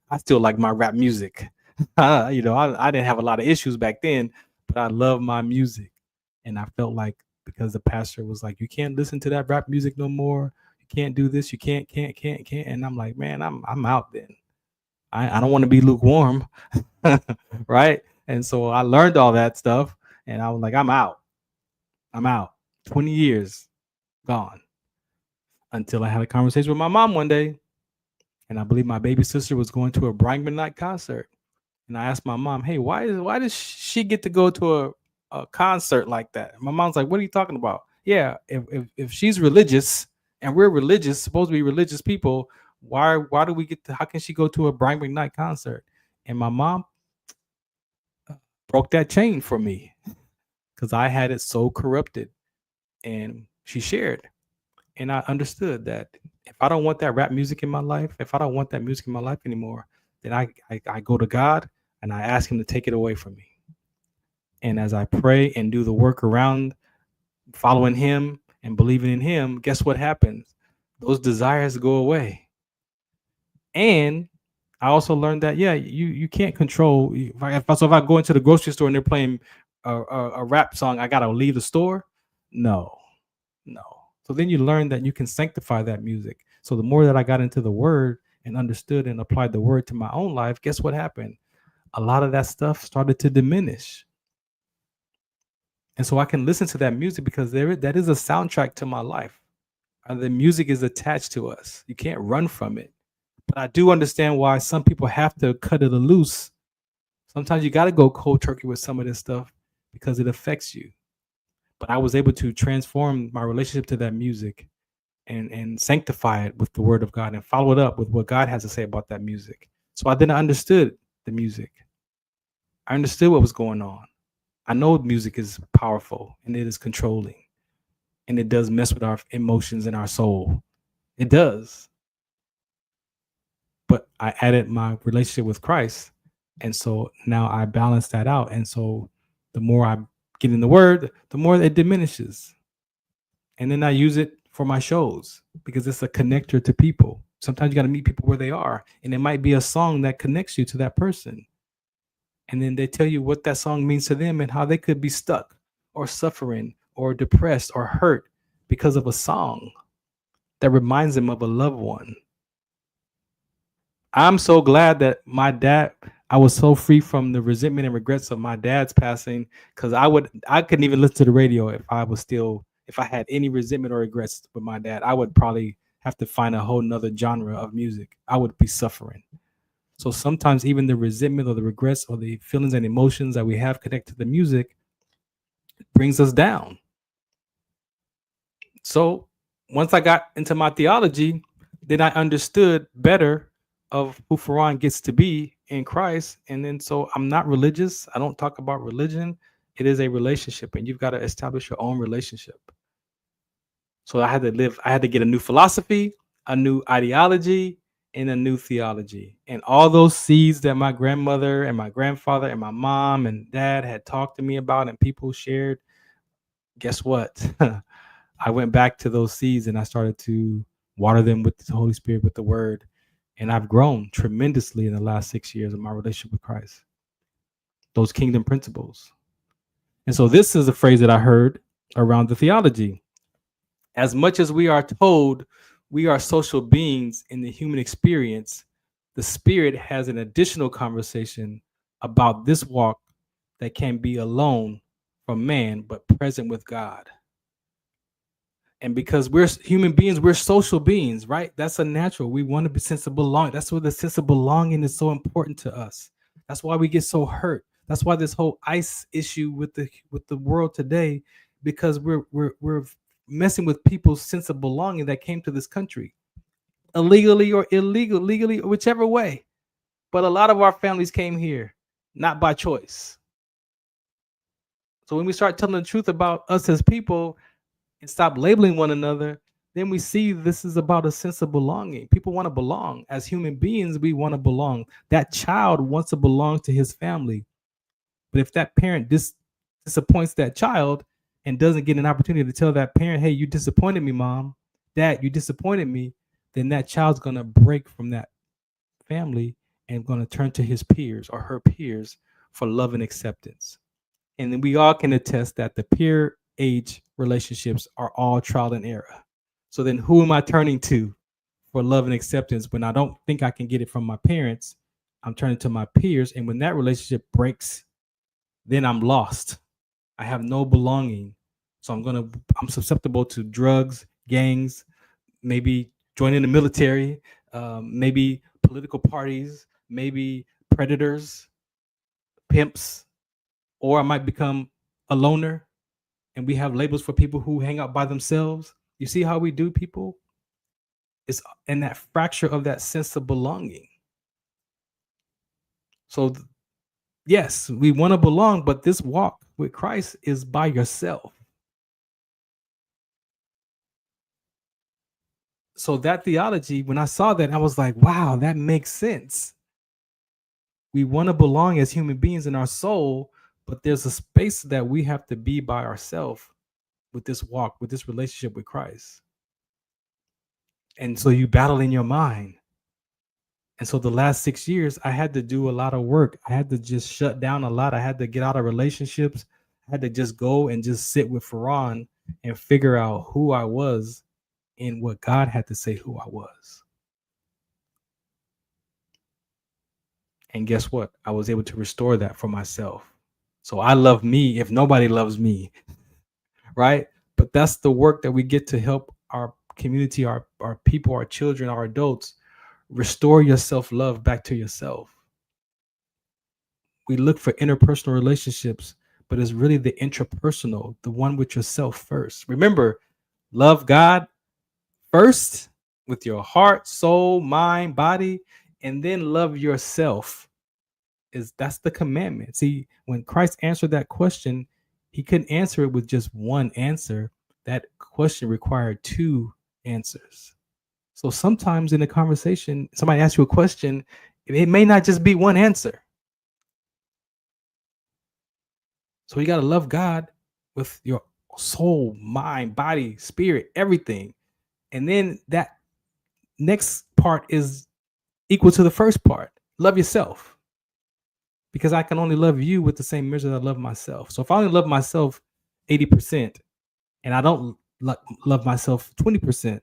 [SPEAKER 5] I still like my rap music. I didn't have a lot of issues back then, but I love my music. And I felt like, because the pastor was like, you can't listen to that rap music no more. You can't do this. You can't. And I'm like, man, I'm out then. I don't want to be lukewarm. Right. And so I learned all that stuff, and I was like, I'm out. 20 years gone, until I had a conversation with my mom one day. And I believe my baby sister was going to a Brian McKnight concert. And I asked my mom, hey, why does she get to go to a concert like that? My mom's like, what are you talking about? Yeah, if she's religious and we're religious, supposed to be religious people, why do we how can she go to a Brian McKnight concert? And my mom broke that chain for me, because I had it so corrupted. And she shared. And I understood that if I don't want that rap music in my life, if I don't want that music in my life anymore, then I go to God and I ask him to take it away from me. And as I pray and do the work around following him and believing in him, guess what happens? Those desires go away. And I also learned that, yeah, you can't control. If I go into the grocery store and they're playing a rap song, I got to leave the store? No. So then you learn that you can sanctify that music. So the more that I got into the word and understood and applied the word to my own life, guess what happened? A lot of that stuff started to diminish. And so I can listen to that music because that is a soundtrack to my life. And the music is attached to us. You can't run from it. But I do understand why some people have to cut it loose. Sometimes you got to go cold turkey with some of this stuff because it affects you. But I was able to transform my relationship to that music and sanctify it with the word of God and follow it up with what God has to say about that music. So I then understood the music. I understood what was going on. I know music is powerful and it is controlling, and it does mess with our emotions and our soul. It does. But I added my relationship with Christ. And so now I balance that out. And so the more I get in the word, the more it diminishes. And then I use it for my shows because it's a connector to people. Sometimes you got to meet people where they are. And it might be a song that connects you to that person. And then they tell you what that song means to them and how they could be stuck or suffering or depressed or hurt because of a song that reminds them of a loved one. I'm so glad that I was so free from the resentment and regrets of my dad's passing, because I couldn't even listen to the radio if I had any resentment or regrets with my dad. I would probably have to find a whole nother genre of music. I would be suffering. So sometimes even the resentment or the regrets or the feelings and emotions that we have connected to the music brings us down. So once I got into my theology, then I understood better of who Farron gets to be in Christ. And then so I'm not religious. I don't talk about religion. It is a relationship, and you've got to establish your own relationship. So I had to get a new philosophy, a new ideology, and a new theology. And all those seeds that my grandmother and my grandfather and my mom and dad had talked to me about and people shared, guess what? I went back to those seeds and I started to water them with the Holy Spirit, with the word. And I've grown tremendously in the last 6 years of my relationship with Christ. Those kingdom principles. And so this is a phrase that I heard around the theology. As much as we are told we are social beings in the human experience, the Spirit has an additional conversation about this walk that can be alone from man, but present with God. And because we're human beings, we're social beings, right? That's a natural. We want to be sense of belonging. That's why the sense of belonging is so important to us. That's why we get so hurt. That's why this whole ICE issue with the world today, because we're messing with people's sense of belonging that came to this country, illegally or illegal, legally, whichever way. But a lot of our families came here not by choice. So when we start telling the truth about us as people and stop labeling one another, then we see this is about a sense of belonging. People want to belong. As human beings, we want to belong. That child wants to belong to his family. But if that parent disappoints that child and doesn't get an opportunity to tell that parent, hey, you disappointed me, mom, dad, you disappointed me, then that child's going to break from that family and going to turn to his peers or her peers for love and acceptance. And then we all can attest that the peer age relationships are all trial and error. So then who am I turning to for love and acceptance when I don't think I can get it from my parents? I'm turning to my peers. And when that relationship breaks, then I'm lost. I have no belonging. So I'm susceptible to drugs, gangs, maybe joining the military, maybe political parties, maybe predators, pimps, or I might become a loner. And we have labels for people who hang out by themselves. You see how we do, people? It's in that fracture of that sense of belonging. So yes, we want to belong, but this walk with Christ is by yourself. So that theology, when I saw that, I was like, wow, that makes sense. We want to belong as human beings in our soul, but there's a space that we have to be by ourselves with this walk, with this relationship with Christ. And so you battle in your mind. And so the last 6 years, I had to do a lot of work. I had to just shut down a lot. I had to get out of relationships. I had to just go and just sit with Farron and figure out who I was and what God had to say who I was. And guess what? I was able to restore that for myself. So I love me if nobody loves me, right? But that's the work that we get to help our community, our people, our children, our adults, restore your self-love back to yourself. We look for interpersonal relationships, but it's really the intrapersonal, the one with yourself first. Remember, love God first with your heart, soul, mind, body, and then love yourself. That's the commandment. See, when Christ answered that question, he couldn't answer it with just one answer. That question required two answers. So sometimes in a conversation, somebody asks you a question, it may not just be one answer. So you got to love God with your soul, mind, body, spirit, everything. And then that next part is equal to the first part. Love yourself. Because I can only love you with the same measure that I love myself. So if I only love myself 80% and I don't love myself 20%,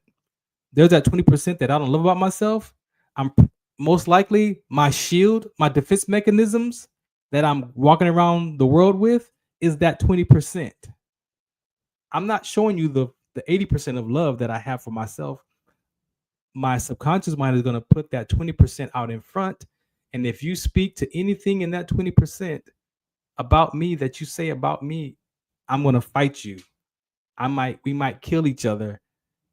[SPEAKER 5] there's that 20% that I don't love about myself. I'm most likely my shield, my defense mechanisms that I'm walking around the world with is that 20%. I'm not showing you the 80% of love that I have for myself. my subconscious mind is going to put that 20% out in front. And if you speak to anything in that 20% about me that you say about me, I'm going to fight you. We might kill each other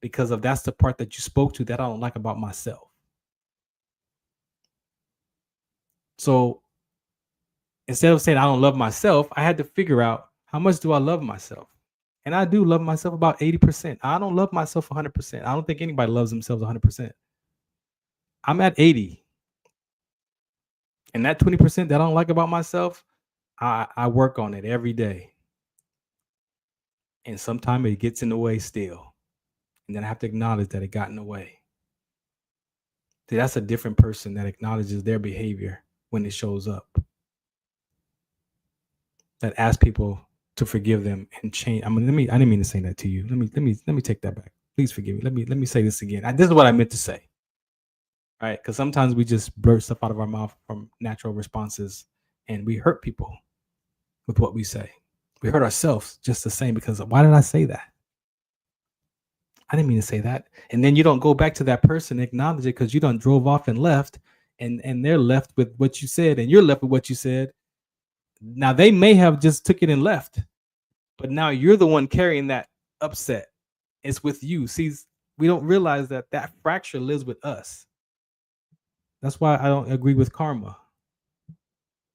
[SPEAKER 5] because of that's the part that you spoke to that I don't like about myself. So instead of saying I don't love myself, I had to figure out how much do I love myself? And I do love myself about 80%. I don't love myself 100%. I don't think anybody loves themselves 100%. I'm at 80. And that 20% that I don't like about myself, I work on it every day. And sometimes it gets in the way still. And then I have to acknowledge that it got in the way. See, that's a different person that acknowledges their behavior when it shows up. That asks people to forgive them and change. I mean, I didn't mean to say that to you. Let me take that back. Please forgive me. Let me say this again. This is what I meant to say. All right, because sometimes we just blurt stuff out of our mouth from natural responses, and we hurt people with what we say. We hurt ourselves just the same because why did I say that? I didn't mean to say that. And then you don't go back to that person, acknowledge it because you done drove off and left, and they're left with what you said, and you're left with what you said. Now they may have just took it and left, but now you're the one carrying that upset. It's with you. See, we don't realize that fracture lives with us. That's why I don't agree with karma.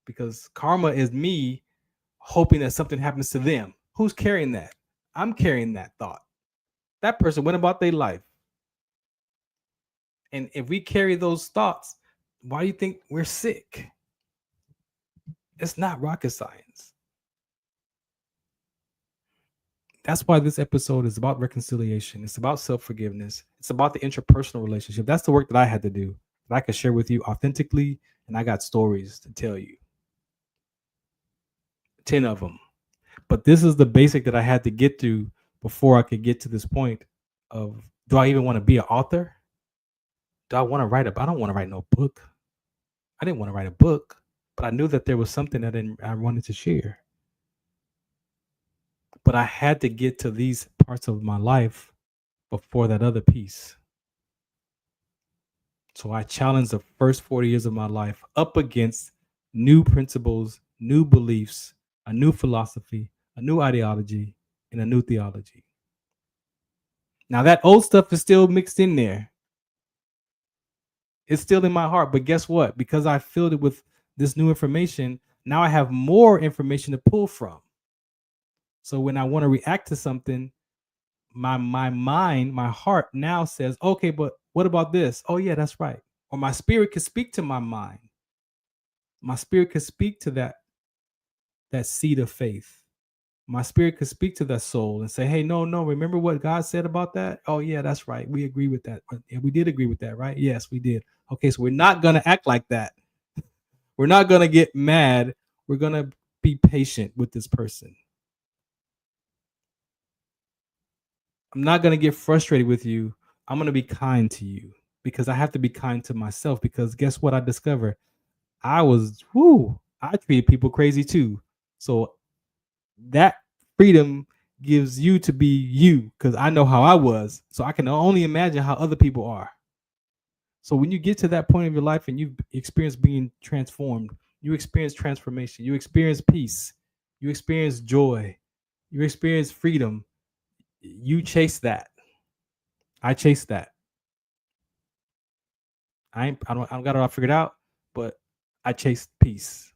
[SPEAKER 5] Because karma is me hoping that something happens to them. Who's carrying that? I'm carrying that thought. That person went about their life. And if we carry those thoughts, why do you think we're sick? It's not rocket science. That's why this episode is about reconciliation. It's about self-forgiveness. It's about the interpersonal relationship. That's the work that I had to do, that I could share with you authentically, and I got stories to tell you. 10 of them. But this is the basic that I had to get through before I could get to this point of, do I even want to be an author? Do I want to write I don't want to write no book. I didn't want to write a book, but I knew that there was something that I wanted to share. But I had to get to these parts of my life before that other piece. So I challenged the first 40 years of my life up against new principles, new beliefs, a new philosophy, a new ideology, and a new theology. Now that old stuff is still mixed in there. It's still in my heart, but guess what? Because I filled it with this new information, now I have more information to pull from. So when I want to react to something, my mind, my heart now says, okay, but what about this? Oh yeah, that's right. Or my spirit could speak to my mind. My spirit could speak to that seed of faith. My spirit could speak to that soul and say, hey, no, remember what God said about that? Oh yeah, that's right. We agree with that. We did agree with that, right? Yes, we did. Okay, so we're not going to act like that. We're not going to get mad. We're going to be patient with this person. I'm not going to get frustrated with you. I'm going to be kind to you because I have to be kind to myself, because guess what I discovered? I treated people crazy too. So that freedom gives you to be you, because I know how I was. So I can only imagine how other people are. So when you get to that point of your life and you experience being transformed, you experience transformation, you experience peace, you experience joy, you experience freedom, you chase that. I chase that. I don't got it all figured out, but I chase peace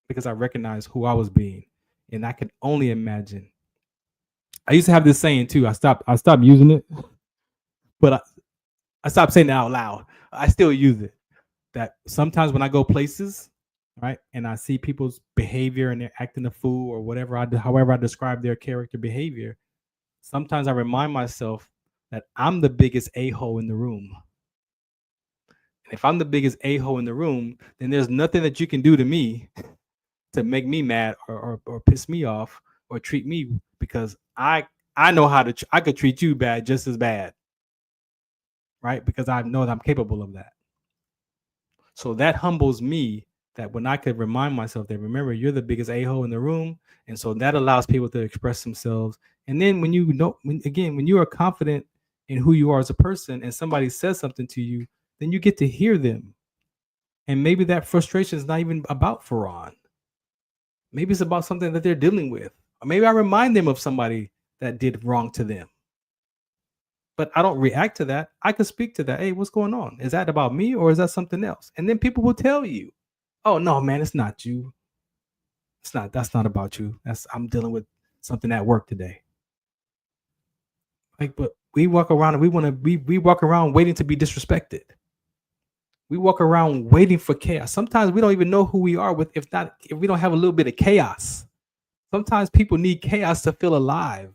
[SPEAKER 5] because I recognize who I was being, and I can only imagine. I used to have this saying too. I stopped using it, but I stopped saying it out loud. I still use it. That sometimes when I go places, right, and I see people's behavior and they're acting a fool or whatever, however I describe their character behavior, sometimes I remind myself that I'm the biggest a-hole in the room. And if I'm the biggest a-hole in the room, then there's nothing that you can do to me to make me mad or piss me off or treat me, because I know I could treat you bad just as bad, right? Because I know that I'm capable of that. So that humbles me, that when I could remind myself that, remember, you're the biggest a-hole in the room. And so that allows people to express themselves. And then when you are confident and who you are as a person, and somebody says something to you, then you get to hear them. And maybe that frustration is not even about Farron. Maybe it's about something that they're dealing with. Or maybe I remind them of somebody that did wrong to them. But I don't react to that. I can speak to that. Hey, what's going on? Is that about me or is that something else? And then people will tell you, oh no, man, it's not you. That's not about you. I'm dealing with something at work today. Like, but we walk around and we walk around waiting to be disrespected. We walk around waiting for chaos. Sometimes we don't even know who we are if we don't have a little bit of chaos. Sometimes people need chaos to feel alive.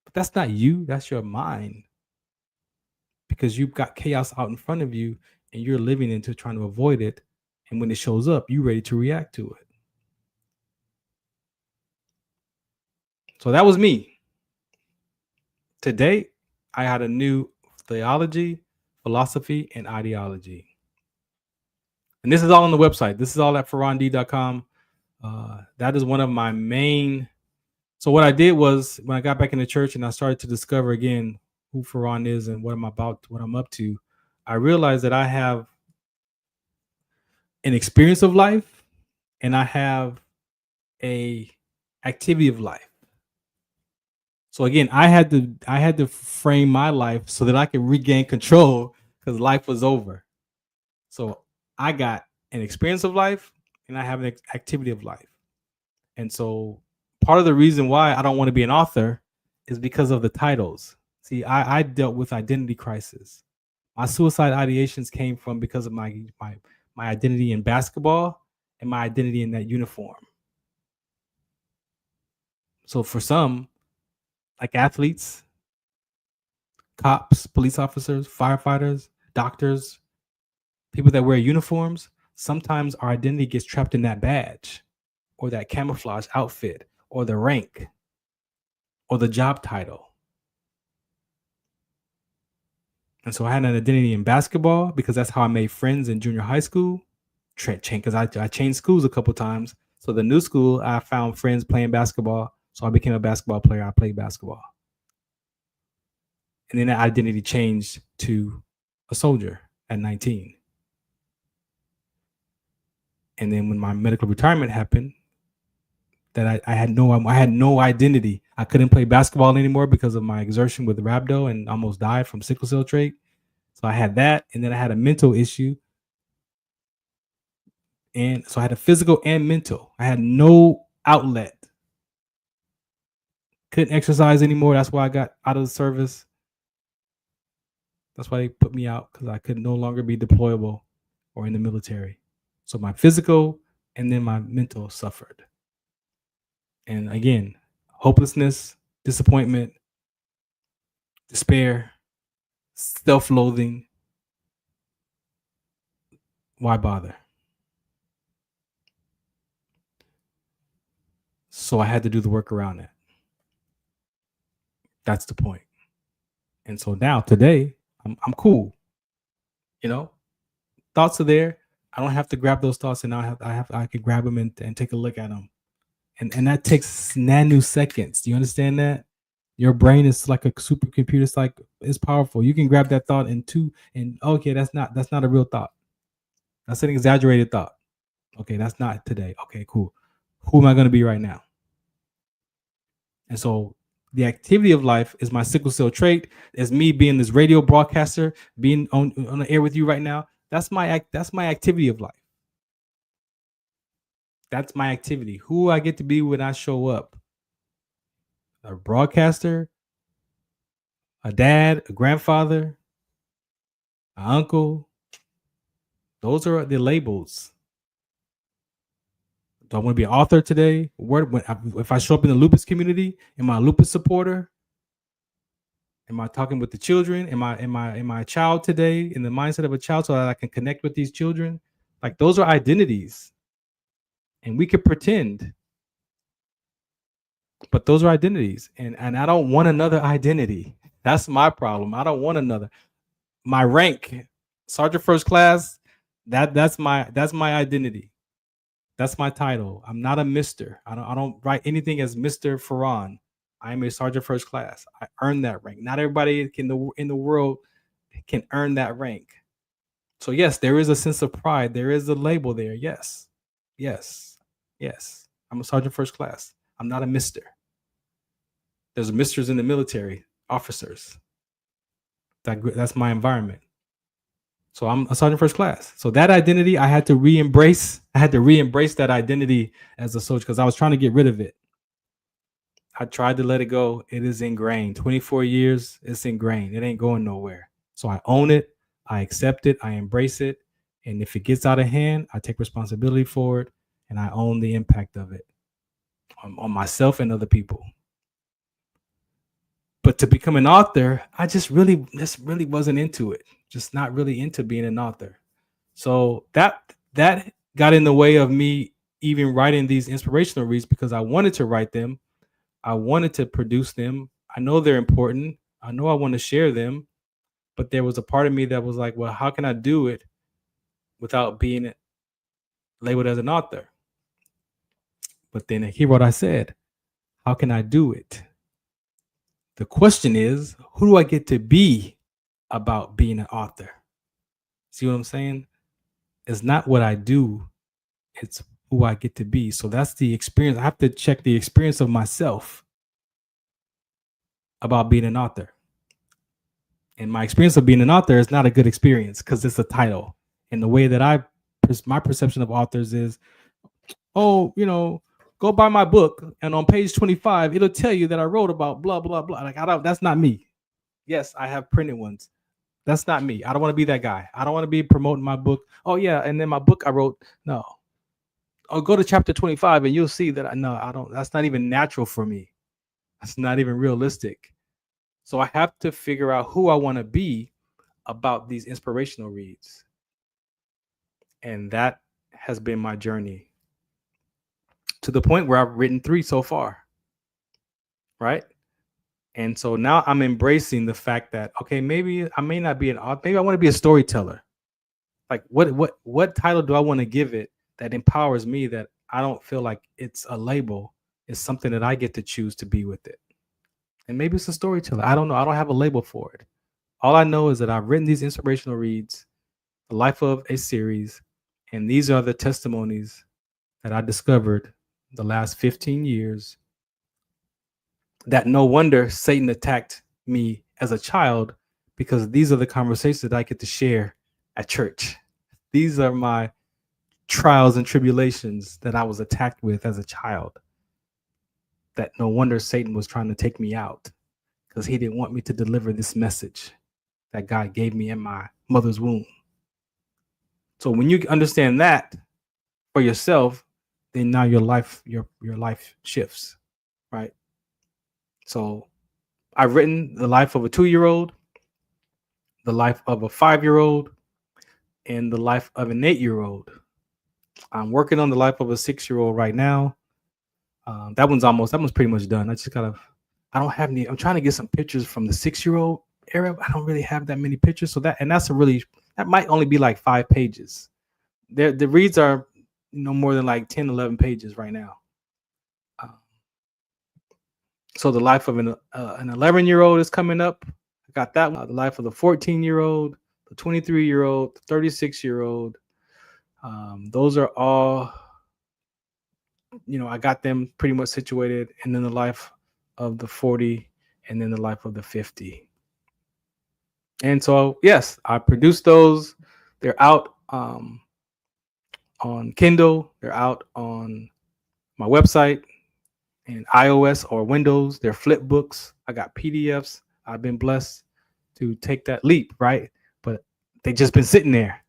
[SPEAKER 5] But that's not you, that's your mind. Because you've got chaos out in front of you and you're living into trying to avoid it. And when it shows up, you're ready to react to it. So that was me. Today, I had a new theology, philosophy, and ideology. And this is all on the website. This is all at farrond.com. That is one of my main. So what I did was when I got back in the church and I started to discover again who Farron is and what I'm up to, I realized that I have an experience of life and I have a activity of life. So again, I had to frame my life so that I could regain control because life was over. So I got an experience of life and I have an activity of life. And so part of the reason why I don't want to be an author is because of the titles. See, I dealt with identity crisis. My suicide ideations came from because of my identity in basketball and my identity in that uniform. So for some, like athletes, cops, police officers, firefighters, doctors, people that wear uniforms, sometimes our identity gets trapped in that badge or that camouflage outfit or the rank or the job title. And so I had an identity in basketball because that's how I made friends in junior high school. Because I changed schools a couple times. So the new school, I found friends playing basketball. So I became a basketball player. I played basketball. And then that identity changed to a soldier at 19. And then when my medical retirement happened, that I had no identity. I couldn't play basketball anymore because of my exertion with rhabdo and almost died from sickle cell trait. So I had that, and then I had a mental issue. And so I had a physical and mental. I had no outlet. Couldn't exercise anymore. That's why I got out of the service. That's why they put me out, because I could no longer be deployable or in the military. So my physical and then my mental suffered. And again, hopelessness, disappointment, despair, self-loathing. Why bother? So I had to do the work around that. That's the point. And so now today, I'm cool. You know, thoughts are there. I don't have to grab those thoughts, and I can grab them and take a look at them. And that takes nanoseconds. Do you understand that? Your brain is like a supercomputer. It's powerful. You can grab that thought and okay, that's not a real thought. That's an exaggerated thought. Okay, that's not today. Okay, cool. Who am I going to be right now? And so the activity of life is my sickle cell trait. Is me being this radio broadcaster, being on the air with you right now. That's my activity of life. That's my activity. Who I get to be when I show up. A broadcaster, a dad, a grandfather, an uncle. Those are the labels. Do I want to be an author today? If I show up in the lupus community, am I a lupus supporter? Am I talking with the children? Am I a child today in the mindset of a child so that I can connect with these children? Like, those are identities. And we could pretend. But those are identities. And I don't want another identity. That's my problem. I don't want another. My rank, Sergeant First Class, that's my identity. That's my title. I'm not a Mr. I don't write anything as Mr. Farron. I'm a sergeant first class. I earned that rank. Not everybody in the world can earn that rank. So yes, there is a sense of pride. There is a label there. Yes. Yes. Yes. I'm a sergeant first class. I'm not a mister. There's misters in the military, officers. That's my environment. So I'm a sergeant first class. So that identity I had to re-embrace. I had to re-embrace that identity as a soldier because I was trying to get rid of it. I tried to let it go. It is ingrained. 24 years, it's ingrained. It ain't going nowhere. So I own it. I accept it. I embrace it. And if it gets out of hand, I take responsibility for it. And I own the impact of it on myself and other people. But to become an author, I just really wasn't into it. Just not really into being an author. So that got in the way of me even writing these inspirational reads because I wanted to write them. I wanted to produce them. I know they're important. I know I want to share them. But there was a part of me that was like, well, how can I do it without being labeled as an author? But then hear what I said. How can I do it? The question is, who do I get to be about being an author? See what I'm saying? It's not what I do. It's who I get to be. So that's the experience. I have to check the experience of myself about being an author. And my experience of being an author is not a good experience because it's a title. And the way that my perception of authors is, oh, go buy my book. And on page 25, it'll tell you that I wrote about blah, blah, blah. Like, that's not me. Yes, I have printed ones. That's not me. I don't want to be that guy. I don't want to be promoting my book. Oh yeah. And then my book I wrote, no. I'll go to chapter 25 and you'll see that I don't, that's not even natural for me. That's not even realistic. So I have to figure out who I want to be about these inspirational reads. And that has been my journey to the point where I've written 3 so far. Right? And so now I'm embracing the fact that, okay, maybe I may not be an author. Maybe I want to be a storyteller. Like what title do I want to give it that empowers me that I don't feel like it's a label? It's something that I get to choose to be with it. And maybe it's a storyteller. I don't know. I don't have a label for it. All I know is that I've written these inspirational reads, the life of a series, and these are the testimonies that I discovered the last 15 years that no wonder Satan attacked me as a child, because these are the conversations that I get to share at church. These are my trials and tribulations that I was attacked with as a child. That no wonder Satan was trying to take me out, because he didn't want me to deliver this message that God gave me in my mother's womb. So when you understand that for yourself, then now your life shifts, right? So I've written the life of a 2-year-old, the life of a 5-year-old, and the life of an 8-year-old. I'm working on the life of a 6-year-old right now. That one's pretty much done. I don't have any. I'm trying to get some pictures from the 6-year-old era. I don't really have that many pictures. So that might only be like 5 pages. The reads are no more than like 10, 11 pages right now. So the life of an 11-year-old is coming up. I got that one. The life of the 14-year-old, the 23-year-old, the 36-year-old. Those are all, I got them pretty much situated. And then the life of the 40, and then the life of the 50. And so, yes, I produced those. They're out on Kindle. They're out on my website. And iOS or Windows, they're flip books. I got PDFs. I've been blessed to take that leap, right? But they just been sitting there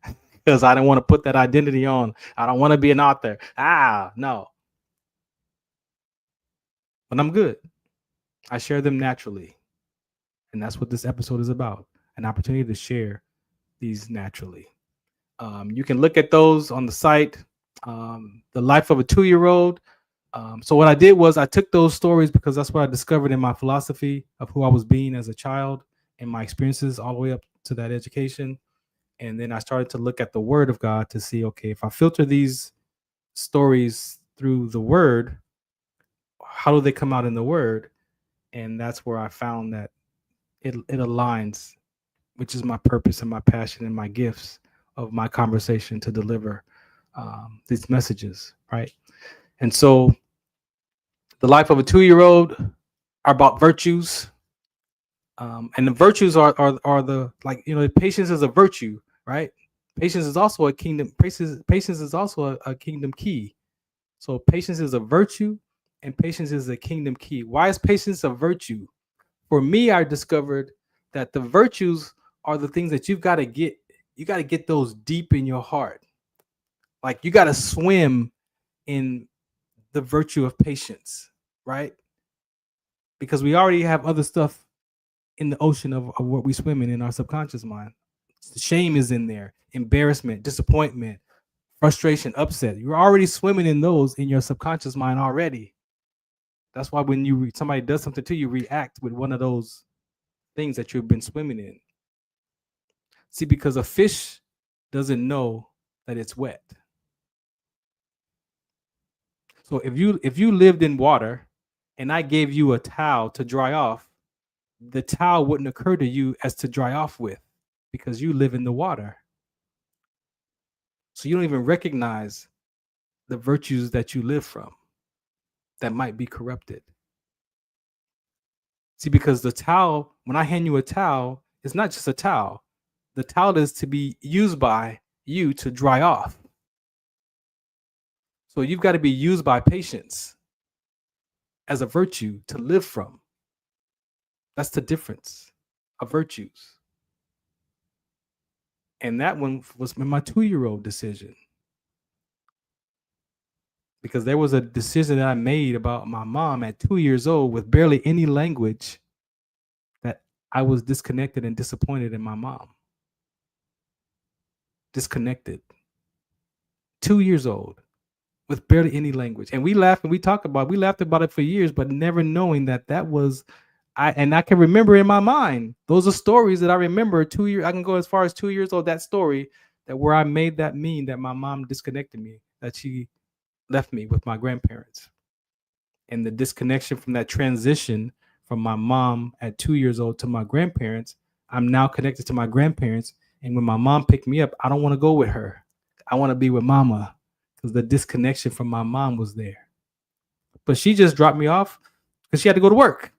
[SPEAKER 5] because I didn't want to put that identity on. I don't want to be an author. No. But I'm good. I share them naturally. And that's what this episode is about. An opportunity to share these naturally. You can look at those on the site. The life of a 2-year-old. So what I did was I took those stories because that's what I discovered in my philosophy of who I was being as a child and my experiences all the way up to that education. And then I started to look at the Word of God to see, okay, if I filter these stories through the Word, how do they come out in the Word? And that's where I found that it aligns, which is my purpose and my passion and my gifts of my conversation to deliver these messages, right? And so the life of a 2-year-old are about virtues. And the virtues are the, like, patience is a virtue, right? Patience is also a kingdom. Patience is also a kingdom key. So patience is a virtue and patience is a kingdom key. Why is patience a virtue? For me, I discovered that the virtues are the things that you've got to get. You got to get those deep in your heart. Like, you got to swim in the virtue of patience, right? Because we already have other stuff in the ocean of what we swim in our subconscious mind. Shame is in there, embarrassment, disappointment, frustration, upset. You're already swimming in those in your subconscious mind already. That's why when somebody does something to you, react with one of those things that you've been swimming in. See, because a fish doesn't know that it's wet. So if you lived in water and I gave you a towel to dry off, the towel wouldn't occur to you as to dry off with, because you live in the water. So you don't even recognize the virtues that you live from that might be corrupted. See, because the towel, when I hand you a towel, it's not just a towel. The towel is to be used by you to dry off. So you've got to be used by patience as a virtue to live from. That's the difference of virtues. And that one was my 2-year-old decision. Because there was a decision that I made about my mom at 2 years old with barely any language, that I was disconnected and disappointed in my mom. Disconnected. 2 years old with barely any language. And we laughed about it for years, but never knowing that was, I can remember in my mind. Those are stories that I remember. 2 years, I can go as far as 2 years old, that story, that where I made that mean that my mom disconnected me, that she left me with my grandparents. And the disconnection from that transition from my mom at 2 years old to my grandparents, I'm now connected to my grandparents. And when my mom picked me up, I don't want to go with her. I want to be with mama, because the disconnection from my mom was there. But she just dropped me off because she had to go to work.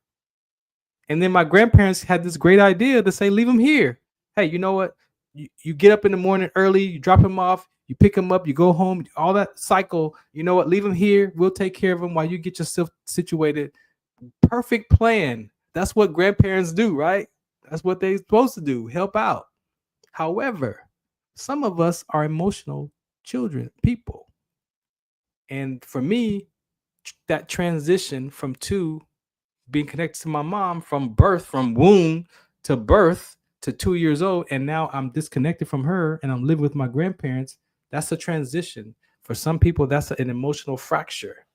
[SPEAKER 5] And then my grandparents had this great idea to say, leave him here. Hey, you know what? You get up in the morning early, you drop him off, you pick him up, you go home, all that cycle. You know what? Leave him here. We'll take care of him while you get yourself situated. Perfect plan. That's what grandparents do, right? That's what they're supposed to do, help out. However, some of us are emotional people. And for me, that transition from being connected to my mom, from birth, from womb to birth to 2 years old, and now I'm disconnected from her and I'm living with my grandparents, that's a transition. For some people, that's an emotional fracture.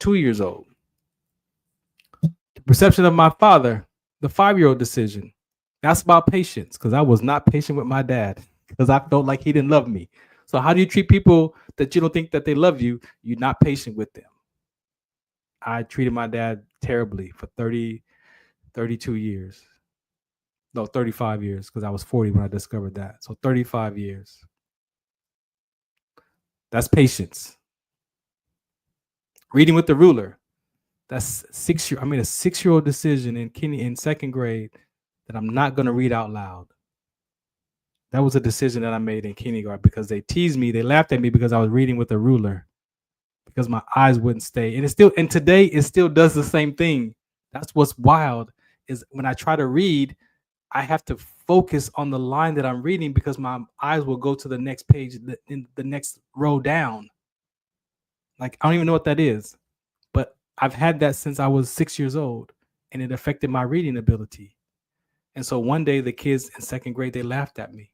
[SPEAKER 5] 2 years old. The perception of my father, the 5-year-old decision. That's about patience, because I was not patient with my dad, because I felt like he didn't love me. So how do you treat people that you don't think that they love you? You're not patient with them. I treated my dad terribly for 32 years. No, 35 years, because I was 40 when I discovered that. So 35 years. That's patience. Reading with the ruler. That's a 6-year-old decision in second grade that I'm not going to read out loud. That was a decision that I made in kindergarten, because they teased me. They laughed at me because I was reading with a ruler, because my eyes wouldn't stay. And today it still does the same thing. That's what's wild, is when I try to read, I have to focus on the line that I'm reading, because my eyes will go to the next page, in the next row down. Like, I don't even know what that is, but I've had that since I was 6 years old, and it affected my reading ability. And so one day the kids in second grade, they laughed at me.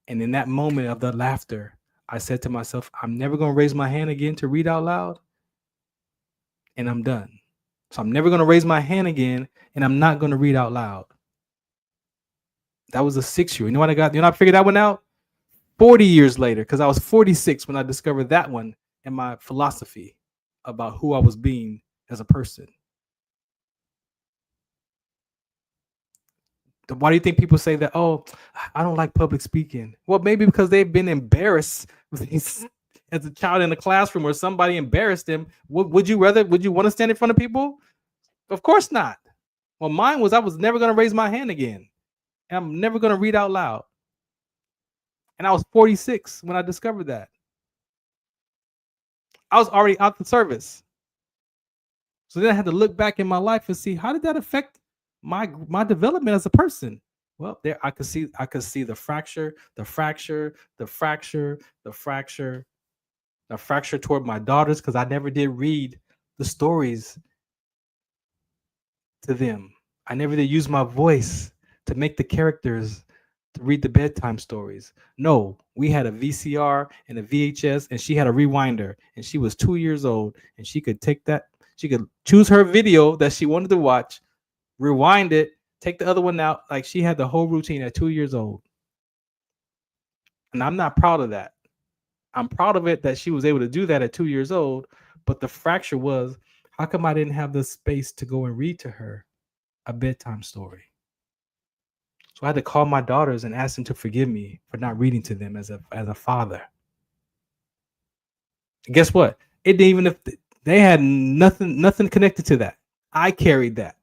[SPEAKER 5] And in that moment of the laughter, I said to myself, I'm never going to raise my hand again to read out loud. And I'm done. So I'm never going to raise my hand again, and I'm not going to read out loud. That was a 6-year. You know what I got? You know, I figured that one out 40 years later, because I was 46 when I discovered that one and my philosophy about who I was being as a person. Why do you think people say that? Oh, I don't like public speaking. Well, maybe because they've been embarrassed as a child in the classroom or somebody embarrassed them. Would you want to stand in front of people? Of course not. Well, mine was I was never going to raise my hand again. And I'm never going to read out loud. And I was 46 when I discovered that. I was already out the service. So then I had to look back in my life and see, how did that affect my development as a person? Well, there I could see the fracture toward my daughters, because I never did read the stories to them. I never did use my voice to make the characters to read the bedtime stories. No, we had a VCR and a VHS, and she had a rewinder, and she was 2 years old, and she could take that. She could choose her video that she wanted to watch, rewind it, take the other one out. Like, she had the whole routine at 2 years old. And I'm not proud of that. I'm proud of it that she was able to do that at 2 years old. But the fracture was, how come I didn't have the space to go and read to her a bedtime story? So I had to call my daughters and ask them to forgive me for not reading to them as a father. And guess what? It didn't even, if they had nothing connected to that. I carried that.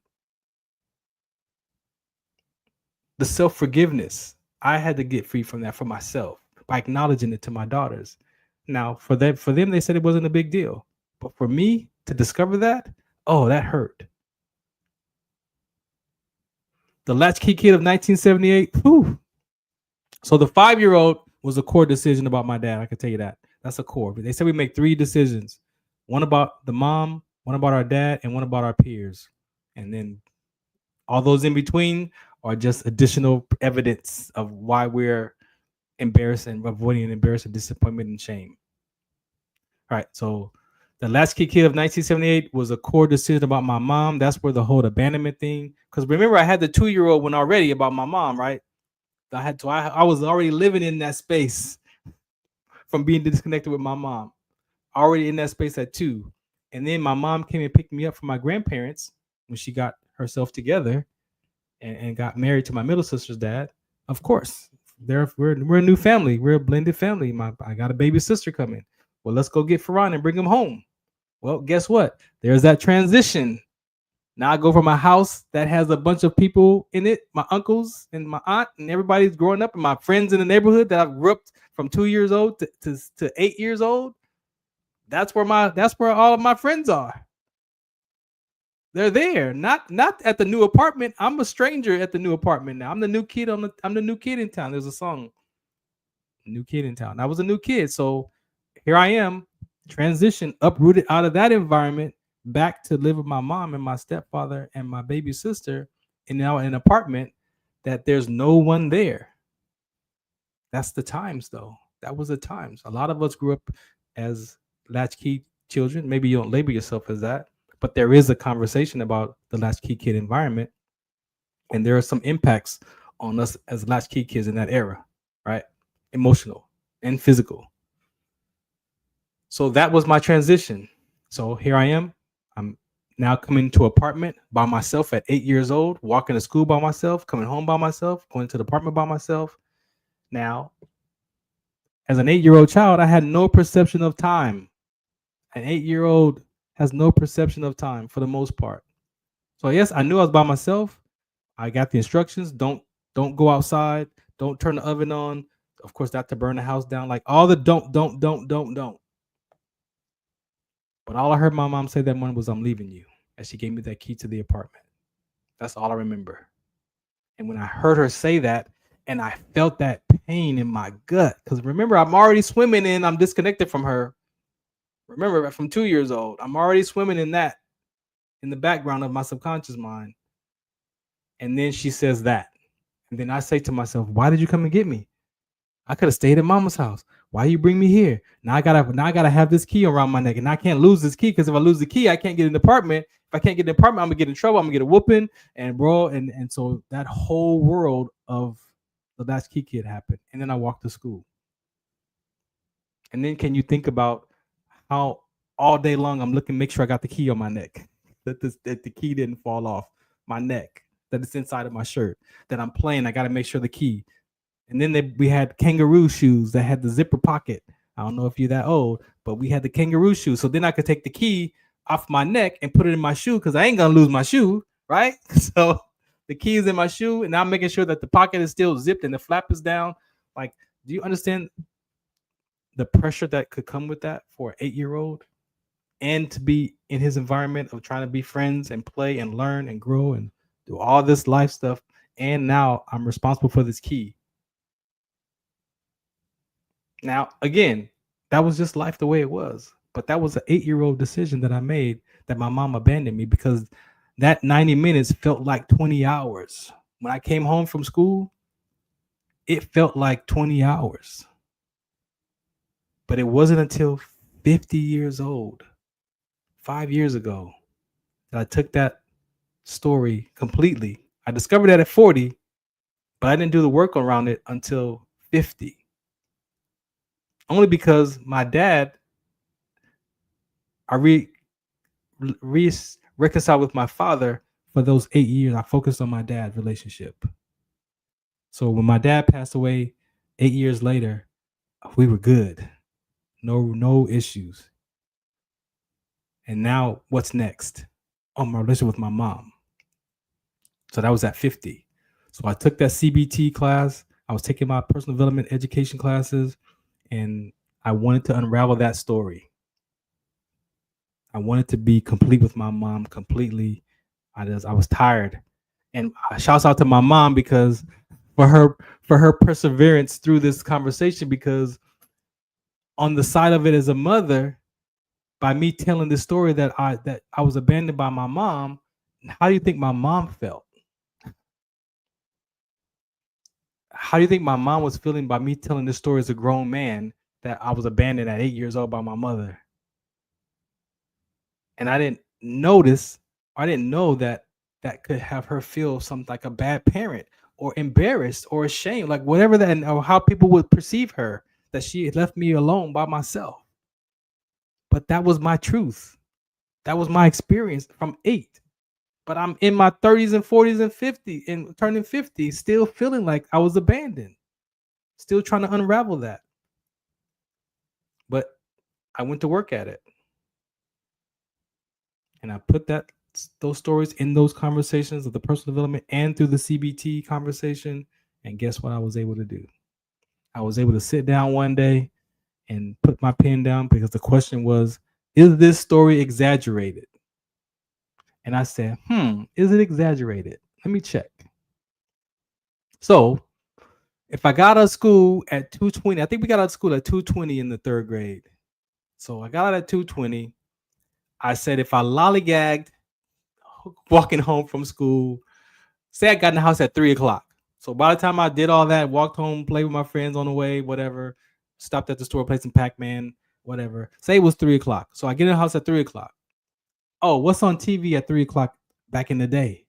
[SPEAKER 5] The self-forgiveness, I had to get free from that for myself by acknowledging it to my daughters. Now, for them, they said it wasn't a big deal. But for me to discover that, oh, that hurt. The latchkey kid of 1978. Whew. So the 5-year-old was a core decision about my dad. I can tell you that. That's a core. But they said we make 3 decisions. One about the mom, one about our dad, and one about our peers. And then all those in between are just additional evidence of why we're embarrassed and avoiding embarrassment, disappointment, and shame. All right. So the latchkey kid of 1978 was a core decision about my mom. That's where the whole abandonment thing. Because remember, I had the 2-year-old one already about my mom, right? I was already living in that space from being disconnected with my mom. Already in that space at 2. And then my mom came and picked me up from my grandparents when she got herself together and got married to my middle sister's dad. Of course, we're a new family. We're a blended family. I got a baby sister coming. Well, let's go get Farron and bring him home. Well, guess what? There's that transition. Now I go from a house that has a bunch of people in it, my uncles and my aunt, and everybody's growing up, and my friends in the neighborhood that I grew up from 2 years old to 8 years old. That's where all of my friends are. They're there, not at the new apartment. I'm a stranger at the new apartment now. I'm the new kid in town. There's a song, "New Kid in Town." I was a new kid, so here I am, transition, uprooted out of that environment, back to live with my mom and my stepfather and my baby sister, and now in an apartment that there's no one there. That's the times, though. That was the times. A lot of us grew up as latchkey children. Maybe you don't label yourself as that, but there is a conversation about the latchkey kid environment, and there are some impacts on us as latchkey kids in that era, right? Emotional and physical. So that was my transition. So here I am. I'm now coming to an apartment by myself at 8 years old, walking to school by myself, coming home by myself, going to the apartment by myself. Now, as an 8-year-old child, I had no perception of time. An 8-year-old has no perception of time for the most part. So yes, I knew I was by myself. I got the instructions. Don't go outside. Don't turn the oven on. Of course, not to burn the house down. Like all the don't. But all I heard my mom say that morning was, "I'm leaving you," as she gave me that key to the apartment. That's all I remember. And when I heard her say that, and I felt that pain in my gut, because remember, I'm already swimming I'm disconnected from her. Remember, from 2 years old, I'm already swimming in that, in the background of my subconscious mind. And then she says that. And then I say to myself, why did you come and get me? I could have stayed at mama's house. Why you bring me here? Now I gotta have this key around my neck, and I can't lose this key, because if I lose the key, I can't get in the apartment. If I can't get in the apartment, I'm gonna get in trouble. I'm gonna get a whooping, and so that whole world of the latchkey kid happened. And then I walked to school. And then can you think about how all day long I'm looking, make sure I got the key on my neck, that the key didn't fall off my neck. that it's inside of my shirt that I'm playing. I got to make sure the key. And then we had kangaroo shoes that had the zipper pocket. I don't know if you're that old, but we had the kangaroo shoes. So then I could take the key off my neck and put it in my shoe because I ain't going to lose my shoe, right? So the key is in my shoe, and I'm making sure that the pocket is still zipped and the flap is down. Like, do you understand the pressure that could come with that for an 8-year-old? And to be in his environment of trying to be friends and play and learn and grow and do all this life stuff. And now I'm responsible for this key. Now, again, that was just life the way it was. But that was an 8-year-old decision that I made, that my mom abandoned me, because that 90 minutes felt like 20 hours. When I came home from school, it felt like 20 hours. But it wasn't until 50 years old, 5 years ago, that I took that story completely. I discovered that at 40, but I didn't do the work around it until 50. Only because my dad, I reconciled with my father for those 8 years. I focused on my dad's relationship. So when my dad passed away 8 years later, we were good. No issues. And now what's next? Oh, my relationship with my mom. So that was at 50. So I took that CBT class. I was taking my personal development education classes, and I wanted to unravel that story. I wanted to be complete with my mom completely. I was tired. And shouts out to my mom because for her perseverance through this conversation, because on the side of it as a mother, by me telling this story that I was abandoned by my mom, how do you think my mom felt? How do you think my mom was feeling by me telling this story as a grown man, that I was abandoned at 8 years old by my mother? And I didn't notice, I didn't know that could have her feel something like a bad parent or embarrassed or ashamed, like whatever that, or how people would perceive her, that she had left me alone by myself. But that was my truth. That was my experience from 8. But I'm in my 30s and 40s and 50 and turning 50, still feeling like I was abandoned, still trying to unravel that. But I went to work at it. And I put those stories in those conversations of the personal development and through the CBT conversation. And guess what I was able to do? I was able to sit down one day and put my pen down, because the question was, is this story exaggerated? And I said, is it exaggerated? Let me check. So if I got out of school at 2:20, I think we got out of school at 2:20 in the 3rd grade. So I got out at 2:20. I said, if I lollygagged walking home from school, say I got in the house at 3:00. So by the time I did all that, walked home, played with my friends on the way, whatever, stopped at the store, played some Pac-Man, whatever. Say it was 3:00. So I get in the house at 3:00. Oh, what's on TV at 3:00 back in the day?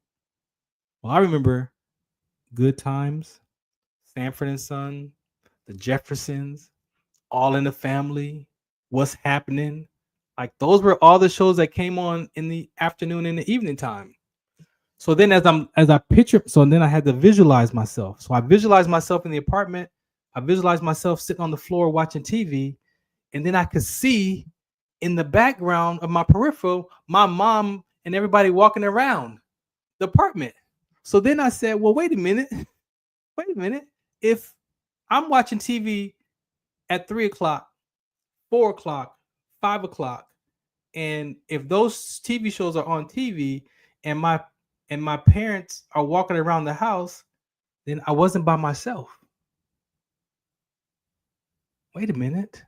[SPEAKER 5] Well, I remember Good Times, Sanford and Son, The Jeffersons, All in the Family, What's Happening. Like, those were all the shows that came on in the afternoon and the evening time. So then as I picture, so then I had to visualize myself. So I visualized myself in the apartment. I visualized myself sitting on the floor watching TV. And then I could see in the background of my peripheral, my mom and everybody walking around the apartment. So then I said, well, wait a minute. If I'm watching TV at 3:00, 4:00, 5:00, and if those TV shows are on TV and my parents are walking around the house, then I wasn't by myself. Wait a minute.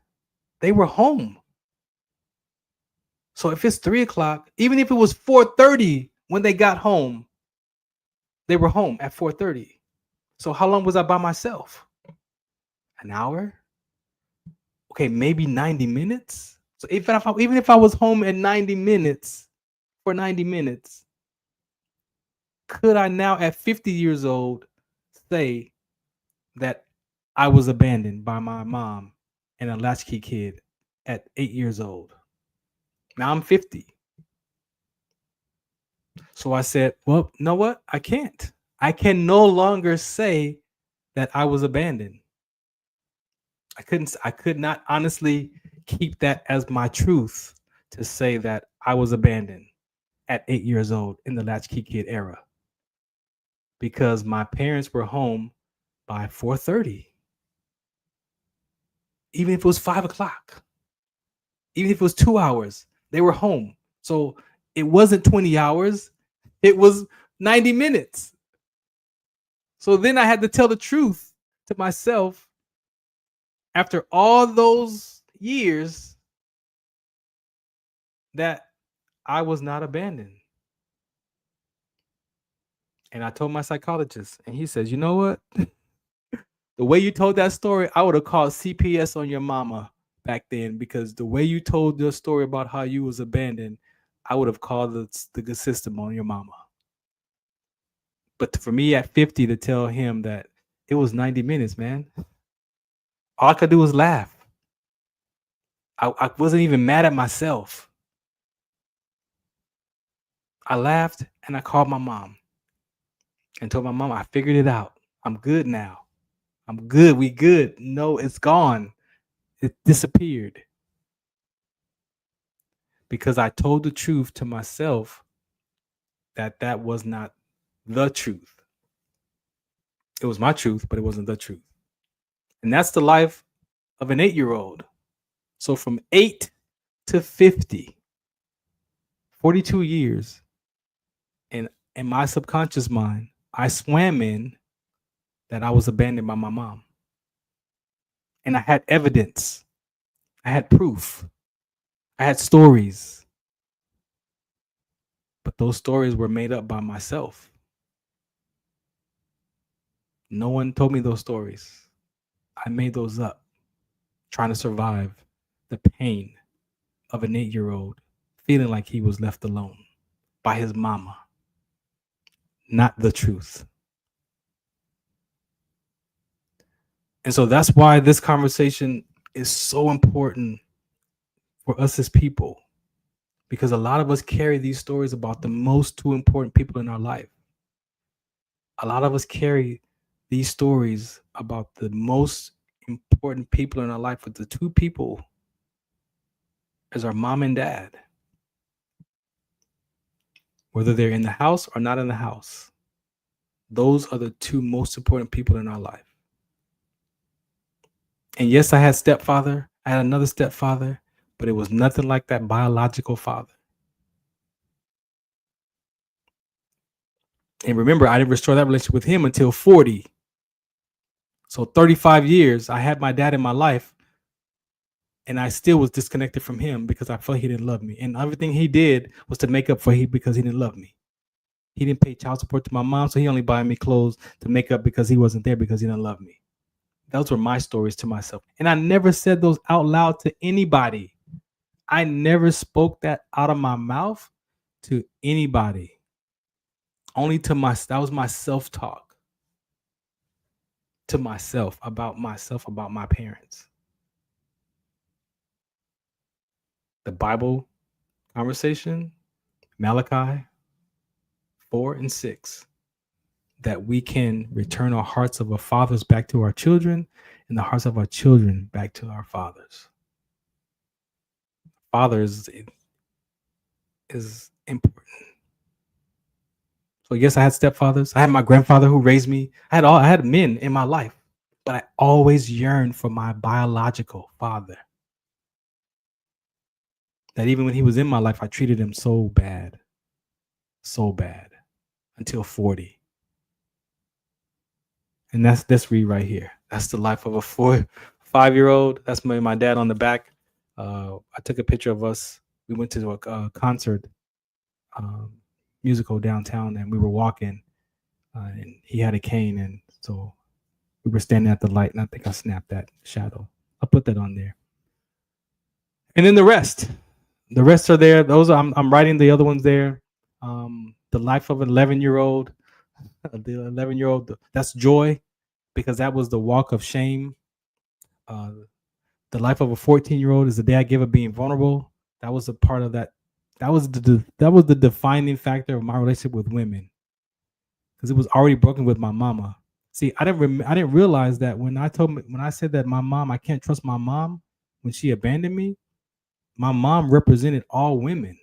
[SPEAKER 5] They were home. So if it's 3:00, even if it was 4:30 when they got home, they were home at 4:30. So how long was I by myself? An hour? Okay, maybe 90 minutes. So even if I was home at 90 minutes, for 90 minutes, could I now at 50 years old say that I was abandoned by my mom and a latchkey kid at 8 years old? Now I'm 50. So I said, well, you know what? I can't. I can no longer say that I was abandoned. I could not honestly keep that as my truth to say that I was abandoned at 8 years old in the latchkey kid era, because my parents were home by 4:30. Even if it was 5 o'clock, even if it was 2 hours, they were home. So it wasn't 20 hours, it was 90 minutes. So then I had to tell the truth to myself after all those years that I was not abandoned. And I told my psychologist, and he says, you know what? The way you told that story, I would have called CPS on your mama back then, because the way you told your story about how you was abandoned, I would have called the good system on your mama. But for me at 50 to tell him that it was 90 minutes, man, all I could do was laugh. I wasn't even mad at myself. I laughed and I called my mom and told my mom, I figured it out. I'm good now. I'm good. We good. No, it's gone. It disappeared. Because I told the truth to myself that was not the truth. It was my truth, but it wasn't the truth. And that's the life of an 8-year-old. So from 8 to 50, 42 years, and in my subconscious mind, I swam in that I was abandoned by my mom. And I had evidence. I had proof. I had stories. But those stories were made up by myself. No one told me those stories. I made those up, trying to survive the pain of an 8-year-old feeling like he was left alone by his mama. Not the truth. And so that's why this conversation is so important for us as people, because a lot of us carry these stories about the most two important people in our life. A lot of us carry these stories about the most important people in our life, with the two people as our mom and dad, whether they're in the house or not in the house. Those are the two most important people in our life. And yes, I had stepfather. I had another stepfather, but it was nothing like that biological father. And remember, I didn't restore that relationship with him until 40. So 35 years, I had my dad in my life, and I still was disconnected from him because I felt he didn't love me. And everything he did was to make up for because he didn't love me. He didn't pay child support to my mom, so he only bought me clothes to make up because he wasn't there, because he didn't love me. Those were my stories to myself. And I never said those out loud to anybody. I never spoke that out of my mouth to anybody. Only to myself. That was my self-talk to myself, about my parents. The Bible conversation, Malachi 4 and 6, that we can return our hearts of our fathers back to our children, and the hearts of our children back to our fathers. Fathers is important. So yes, I had stepfathers. I had my grandfather who raised me. I had men in my life, but I always yearned for my biological father. That even when he was in my life, I treated him so bad until 40. And that's this read right here. That's the life of a 5-year-old. That's my dad on the back. I took a picture of us. We went to a concert, musical downtown, and we were walking, and he had a cane, and so we were standing at the light, and I think I snapped that shadow. I'll put that on there. And then the rest are there. Those I'm writing the other ones there. The life of an 11-year-old. The 11-year-old, that's joy, because that was the walk of shame. The life of a 14-year-old is the day I give up being vulnerable. That was a part of that That was the defining factor of my relationship with women, because it was already broken with my mama. See, I didn't realize that when I said that my mom, I can't trust my mom when she abandoned me. My mom represented all women.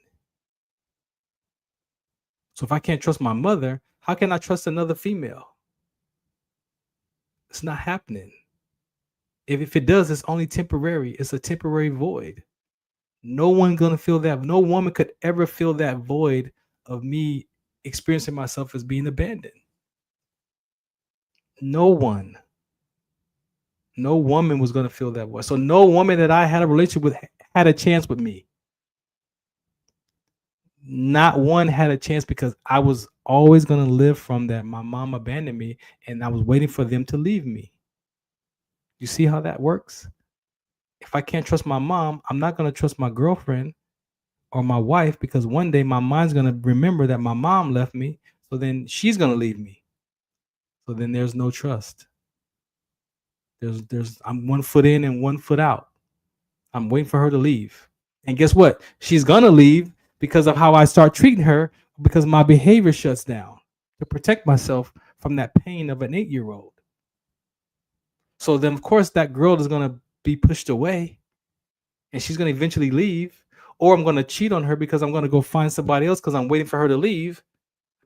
[SPEAKER 5] So if I can't trust my mother, how can I trust another female? It's not happening. If it does, it's only temporary. It's a temporary void. No one's gonna feel that. No woman could ever feel that void of me experiencing myself as being abandoned. No one. No woman was gonna feel that void. So no woman that I had a relationship with had a chance with me. Not one had a chance, because I was always gonna live from that. My mom abandoned me, and I was waiting for them to leave me. You see how that works? If I can't trust my mom, I'm not gonna trust my girlfriend or my wife, because one day my mind's gonna remember that my mom left me, so then she's gonna leave me. So then there's no trust. I'm 1 foot in and 1 foot out. I'm waiting for her to leave. And guess what? She's gonna leave because of how I start treating her, because my behavior shuts down to protect myself from that pain of an 8-year-old. So then of course that girl is gonna be pushed away, and she's gonna eventually leave. Or I'm gonna cheat on her because I'm gonna go find somebody else because I'm waiting for her to leave.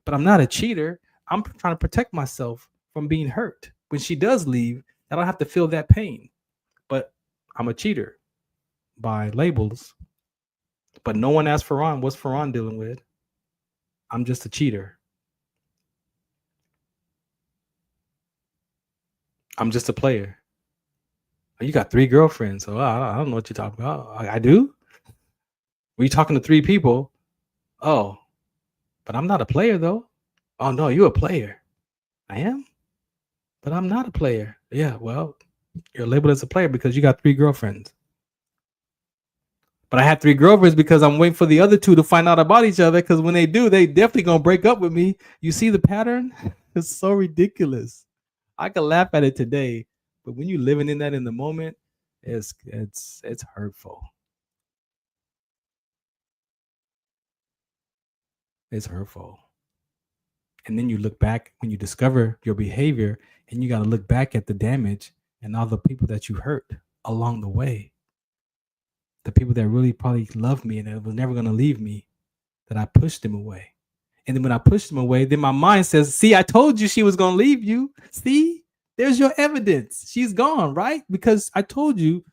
[SPEAKER 5] But I'm not a cheater. I'm trying to protect myself from being hurt. When she does leave, I don't have to feel that pain. But I'm a cheater by labels. But no one asked Farron, what's Farron dealing with? I'm just a cheater. I'm just a player. Oh, you got 3 girlfriends. So I don't know what you're talking about. I do? Were you talking to 3 people? Oh, but I'm not a player though. Oh no, you're a player. I am? But I'm not a player. Yeah, well, you're labeled as a player because you got 3 girlfriends. But I had 3 girlfriends because I'm waiting for the other 2 to find out about each other, because when they do, they definitely gonna break up with me. You see the pattern? It's so ridiculous. I can laugh at it today, but when you're living in that in the moment, it's hurtful. It's hurtful. And then you look back when you discover your behavior, and you got to look back at the damage and all the people that you hurt along the way. The people that really probably loved me and that was never going to leave me, that I pushed them away. And then when I pushed them away, then my mind says, see, I told you she was going to leave you. See, there's your evidence. She's gone, right? Because I told you.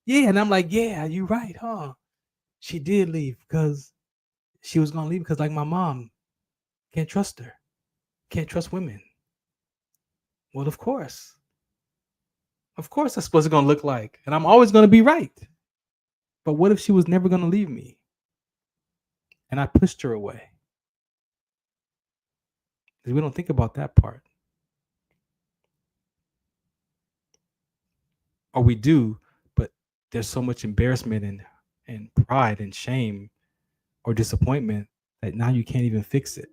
[SPEAKER 5] Yeah. And I'm like, yeah, you're right, huh? She did leave because she was going to leave, because like my mom, can't trust her. Can't trust women. Well, of course. Of course that's what it's going to look like. And I'm always going to be right. But what if she was never going to leave me? And I pushed her away? Because we don't think about that part. Or we do, but there's so much embarrassment and pride and shame or disappointment that now you can't even fix it.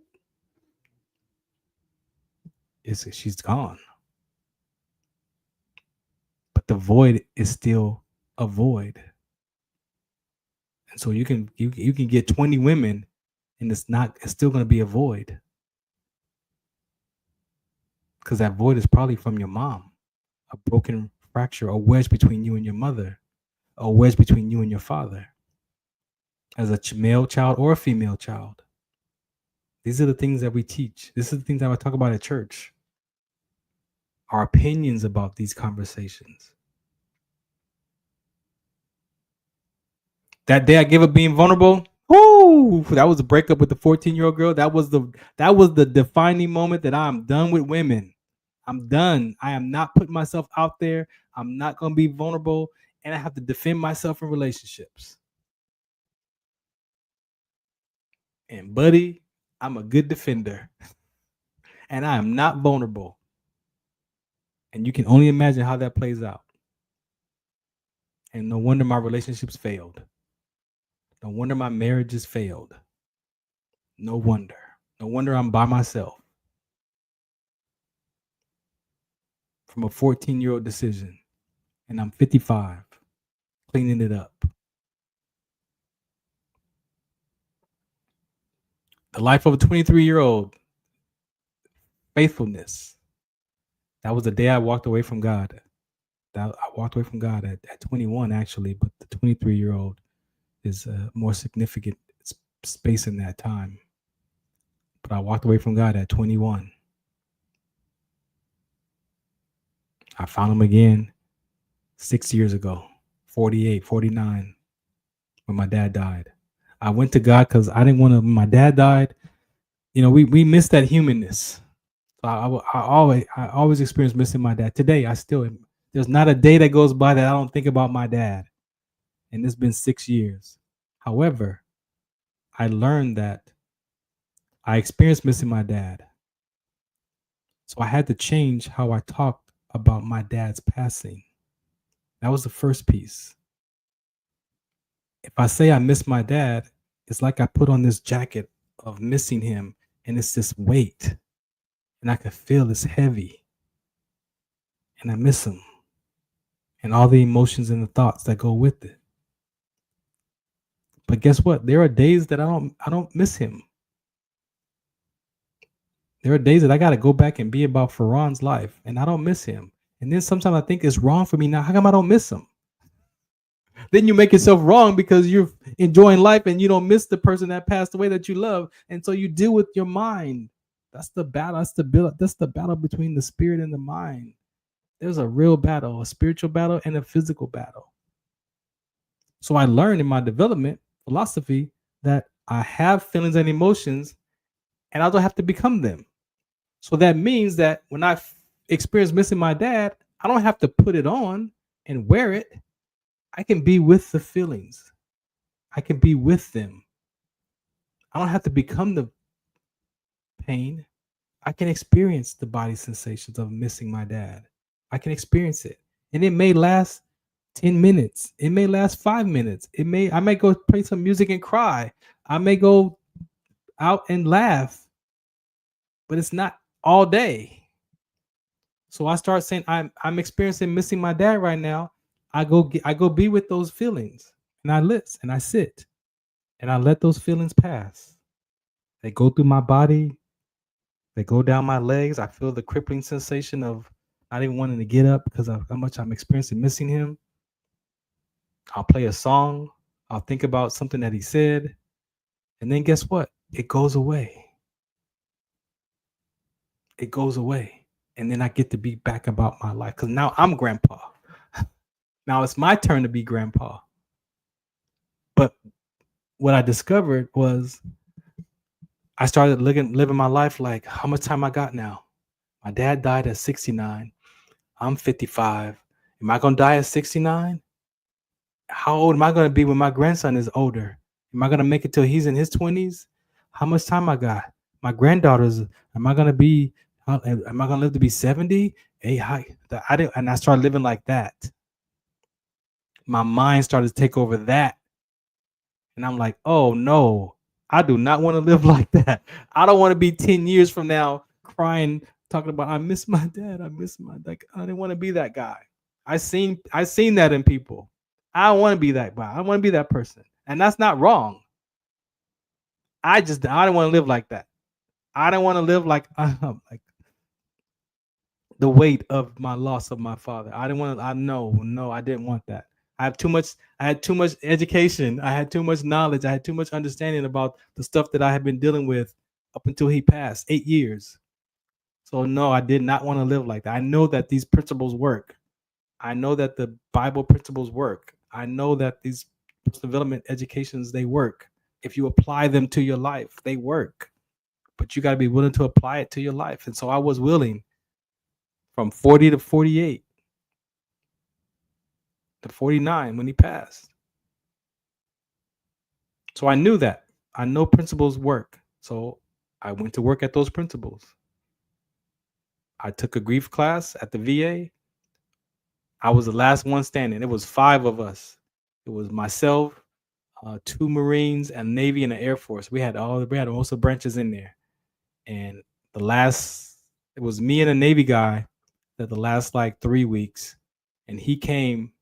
[SPEAKER 5] She's gone. But the void is still a void. And so you can get 20 women, and it's still going to be a void. Because that void is probably from your mom. A broken fracture, a wedge between you and your mother, a wedge between you and your father, as a male child or a female child. These are the things that we teach. This is the things that I talk about at church. Our opinions about these conversations. That day I gave up being vulnerable. Whoo! That was a breakup with the 14-year-old girl. That was the defining moment that I'm done with women. I'm done. I am not putting myself out there. I'm not going to be vulnerable, and I have to defend myself in relationships. And buddy, I'm a good defender. And I am not vulnerable. And you can only imagine how that plays out. And no wonder my relationships failed. No wonder my marriages failed. No wonder. No wonder I'm by myself. From a 14-year-old decision. And I'm 55, cleaning it up. The life of a 23-year-old. Faithfulness. That was the day I walked away from God. I walked away from God at 21, actually, but the 23-year-old is a more significant space in that time. But I walked away from God at 21. I found him again 6 years ago, 48, 49, when my dad died. I went to God because I didn't want to, when my dad died, we miss that humanness. So I always experience missing my dad. Today, there's not a day that goes by that I don't think about my dad. And it's been 6 years. However, I learned that I experienced missing my dad. So I had to change how I talked about my dad's passing. That was the first piece. If I say I miss my dad, it's like I put on this jacket of missing him, and it's this weight, and I can feel it's heavy, and I miss him, and all the emotions and the thoughts that go with it. But guess what? There are days that I don't miss him. There are days that I got to go back and be about Farron's life, and I don't miss him. And then sometimes I think it's wrong for me now. How come I don't miss him? Then you make yourself wrong because you're enjoying life and you don't miss the person that passed away that you love. And so you deal with your mind. That's the battle. That's the battle between the spirit and the mind. There's a real battle, a spiritual battle and a physical battle. So I learned in my development philosophy that I have feelings and emotions, and I don't have to become them. So that means that when I experience missing my dad, I don't have to put it on and wear it. I can be with the feelings. I can be with them. I don't have to become the pain. I can experience the body sensations of missing my dad. I can experience it. And it may last 10 minutes. It may last 5 minutes. I may go play some music and cry. I may go out and laugh. But it's not all day. So I start saying I'm experiencing missing my dad right now. I go be with those feelings, and I listen and I sit and I let those feelings pass. They go through my body. They go down my legs. I feel the crippling sensation of not even wanting to get up because of how much I'm experiencing missing him. I'll play a song. I'll think about something that he said. And then guess what? It goes away. It goes away. And then I get to be back about my life because now I'm grandpa. Now it's my turn to be grandpa. But what I discovered was I started living my life like, how much time I got now? My dad died at 69. I'm 55. Am I going to die at 69? How old am I going to be when my grandson is older? Am I going to make it till he's in his 20s? How much time I got? My granddaughters, am I going to live to be 70? And I started living like that. My mind started to take over that. And I'm like, oh no, I do not want to live like that. I don't want to be 10 years from now crying, talking about, I miss my dad. I didn't want to be that guy. I seen that in people. I don't want to be that guy. I don't want to be that person. And that's not wrong. I don't want to live like that. I don't want to live like the weight of my loss of my father. I didn't want to, I didn't want that. I had too much education. I had too much knowledge. I had too much understanding about the stuff that I had been dealing with up until he passed, 8 years. So no, I did not want to live like that. I know that these principles work. I know that the Bible principles work. I know that these development educations, they work. If you apply them to your life, they work. But you got to be willing to apply it to your life. And so I was willing from 40 to 48. To 49 when he passed. So I knew that. I know principles work. So I went to work at those principles. I took a grief class at the VA. I was the last one standing. It was 5 of us. It was myself, 2 Marines, and Navy and the Air Force. We had most of the branches in there. And it was me and a Navy guy that the last like 3 weeks. And he came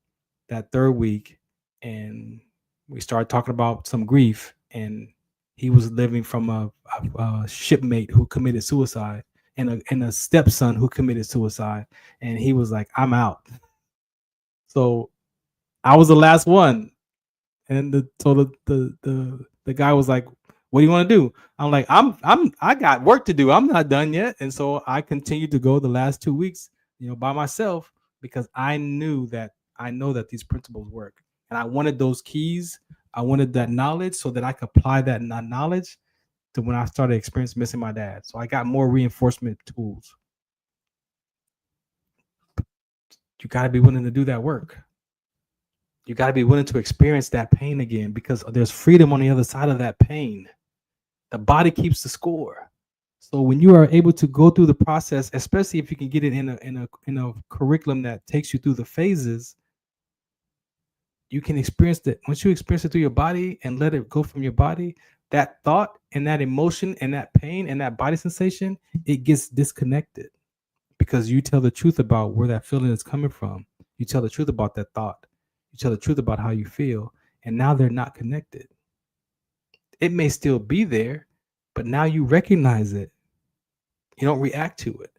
[SPEAKER 5] that 3rd week, and we started talking about some grief, and he was living from a shipmate who committed suicide and a stepson who committed suicide. And he was like, I'm out. So I was the last one. And the guy was like, what do you want to do? I'm like, I got work to do. I'm not done yet. And so I continued to go the last 2 weeks, by myself, because I know that these principles work. And I wanted those keys. I wanted that knowledge so that I could apply that knowledge to when I started experiencing missing my dad. So I got more reinforcement tools. You got to be willing to do that work. You got to be willing to experience that pain again, because there's freedom on the other side of that pain. The body keeps the score. So when you are able to go through the process, especially if you can get it in a curriculum that takes you through the phases, you can experience that. Once you experience it through your body and let it go from your body, that thought and that emotion and that pain and that body sensation, it gets disconnected, because you tell the truth about where that feeling is coming from. You tell the truth about that thought. You tell the truth about how you feel, and now they're not connected. It may still be there, but now you recognize it. You don't react to it.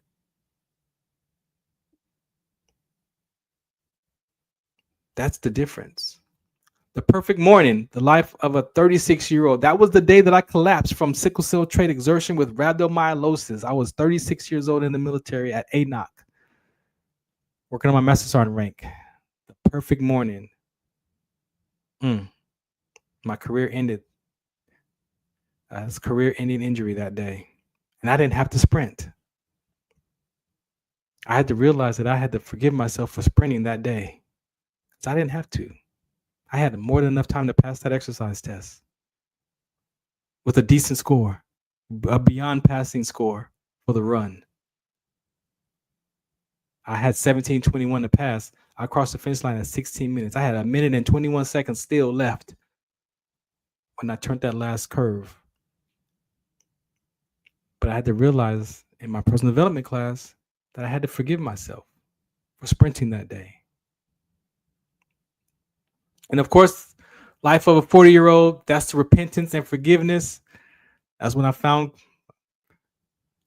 [SPEAKER 5] That's the difference. The perfect morning, the life of a 36-year-old. That was the day that I collapsed from sickle cell trait exertion with rhabdomyolysis. I was 36 years old in the military at ANOC, working on my Master Sergeant rank. The perfect morning. My career ended. It was a career-ending injury that day. And I didn't have to sprint. I had to realize that I had to forgive myself for sprinting that day, because I didn't have to. I had more than enough time to pass that exercise test with a decent score, a beyond passing score for the run. I had 17:21 to pass. I crossed the finish line at 16 minutes. I had 1 minute and 21 seconds still left when I turned that last curve. But I had to realize in my personal development class that I had to forgive myself for sprinting that day. And of course, life of a 40-year-old, that's the repentance and forgiveness. That's when I found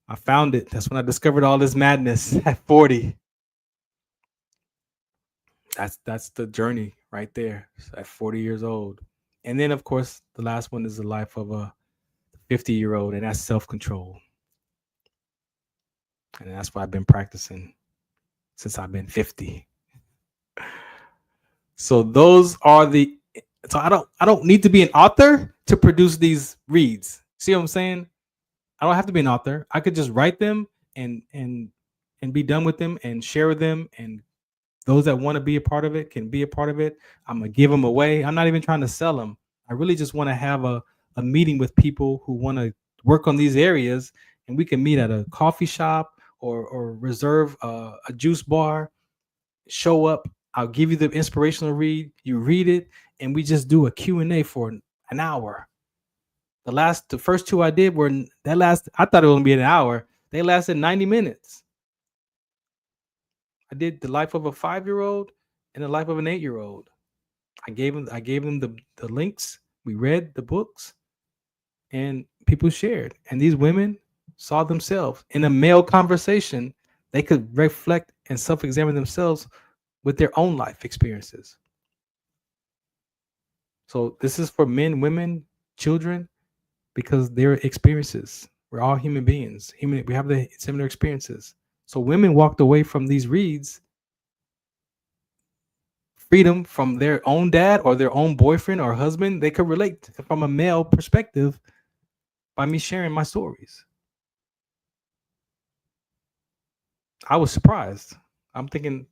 [SPEAKER 5] it. That's when I discovered all this madness at 40. That's the journey right there at 40 years old. And then, of course, the last one is the life of a 50-year-old, and that's self-control. And that's what I've been practicing since I've been 50. So those are so I don't need to be an author to produce these reads. See what I'm saying? I don't have to be an author. I could just write them and be done with them and share them, and those that want to be a part of it can be a part of it. I'm gonna give them away. I'm not even trying to sell them. I really just want to have a meeting with people who want to work on these areas, and we can meet at a coffee shop or reserve a juice bar. Show up. I'll give you the inspirational read. You read it, and we just do a Q&A for an hour. The first two I did I thought it was gonna be an hour. They lasted 90 minutes. I did the life of a 5-year-old and the life of an 8-year-old. I gave them the links. We read the books, and people shared. And these women saw themselves in a male conversation. They could reflect and self-examine themselves with their own life experiences. So this is for men, women, children, because their experiences. We're all human beings. We have the similar experiences. So women walked away from these reads, freedom from their own dad or their own boyfriend or husband. They could relate from a male perspective by me sharing my stories. I was surprised. I'm thinking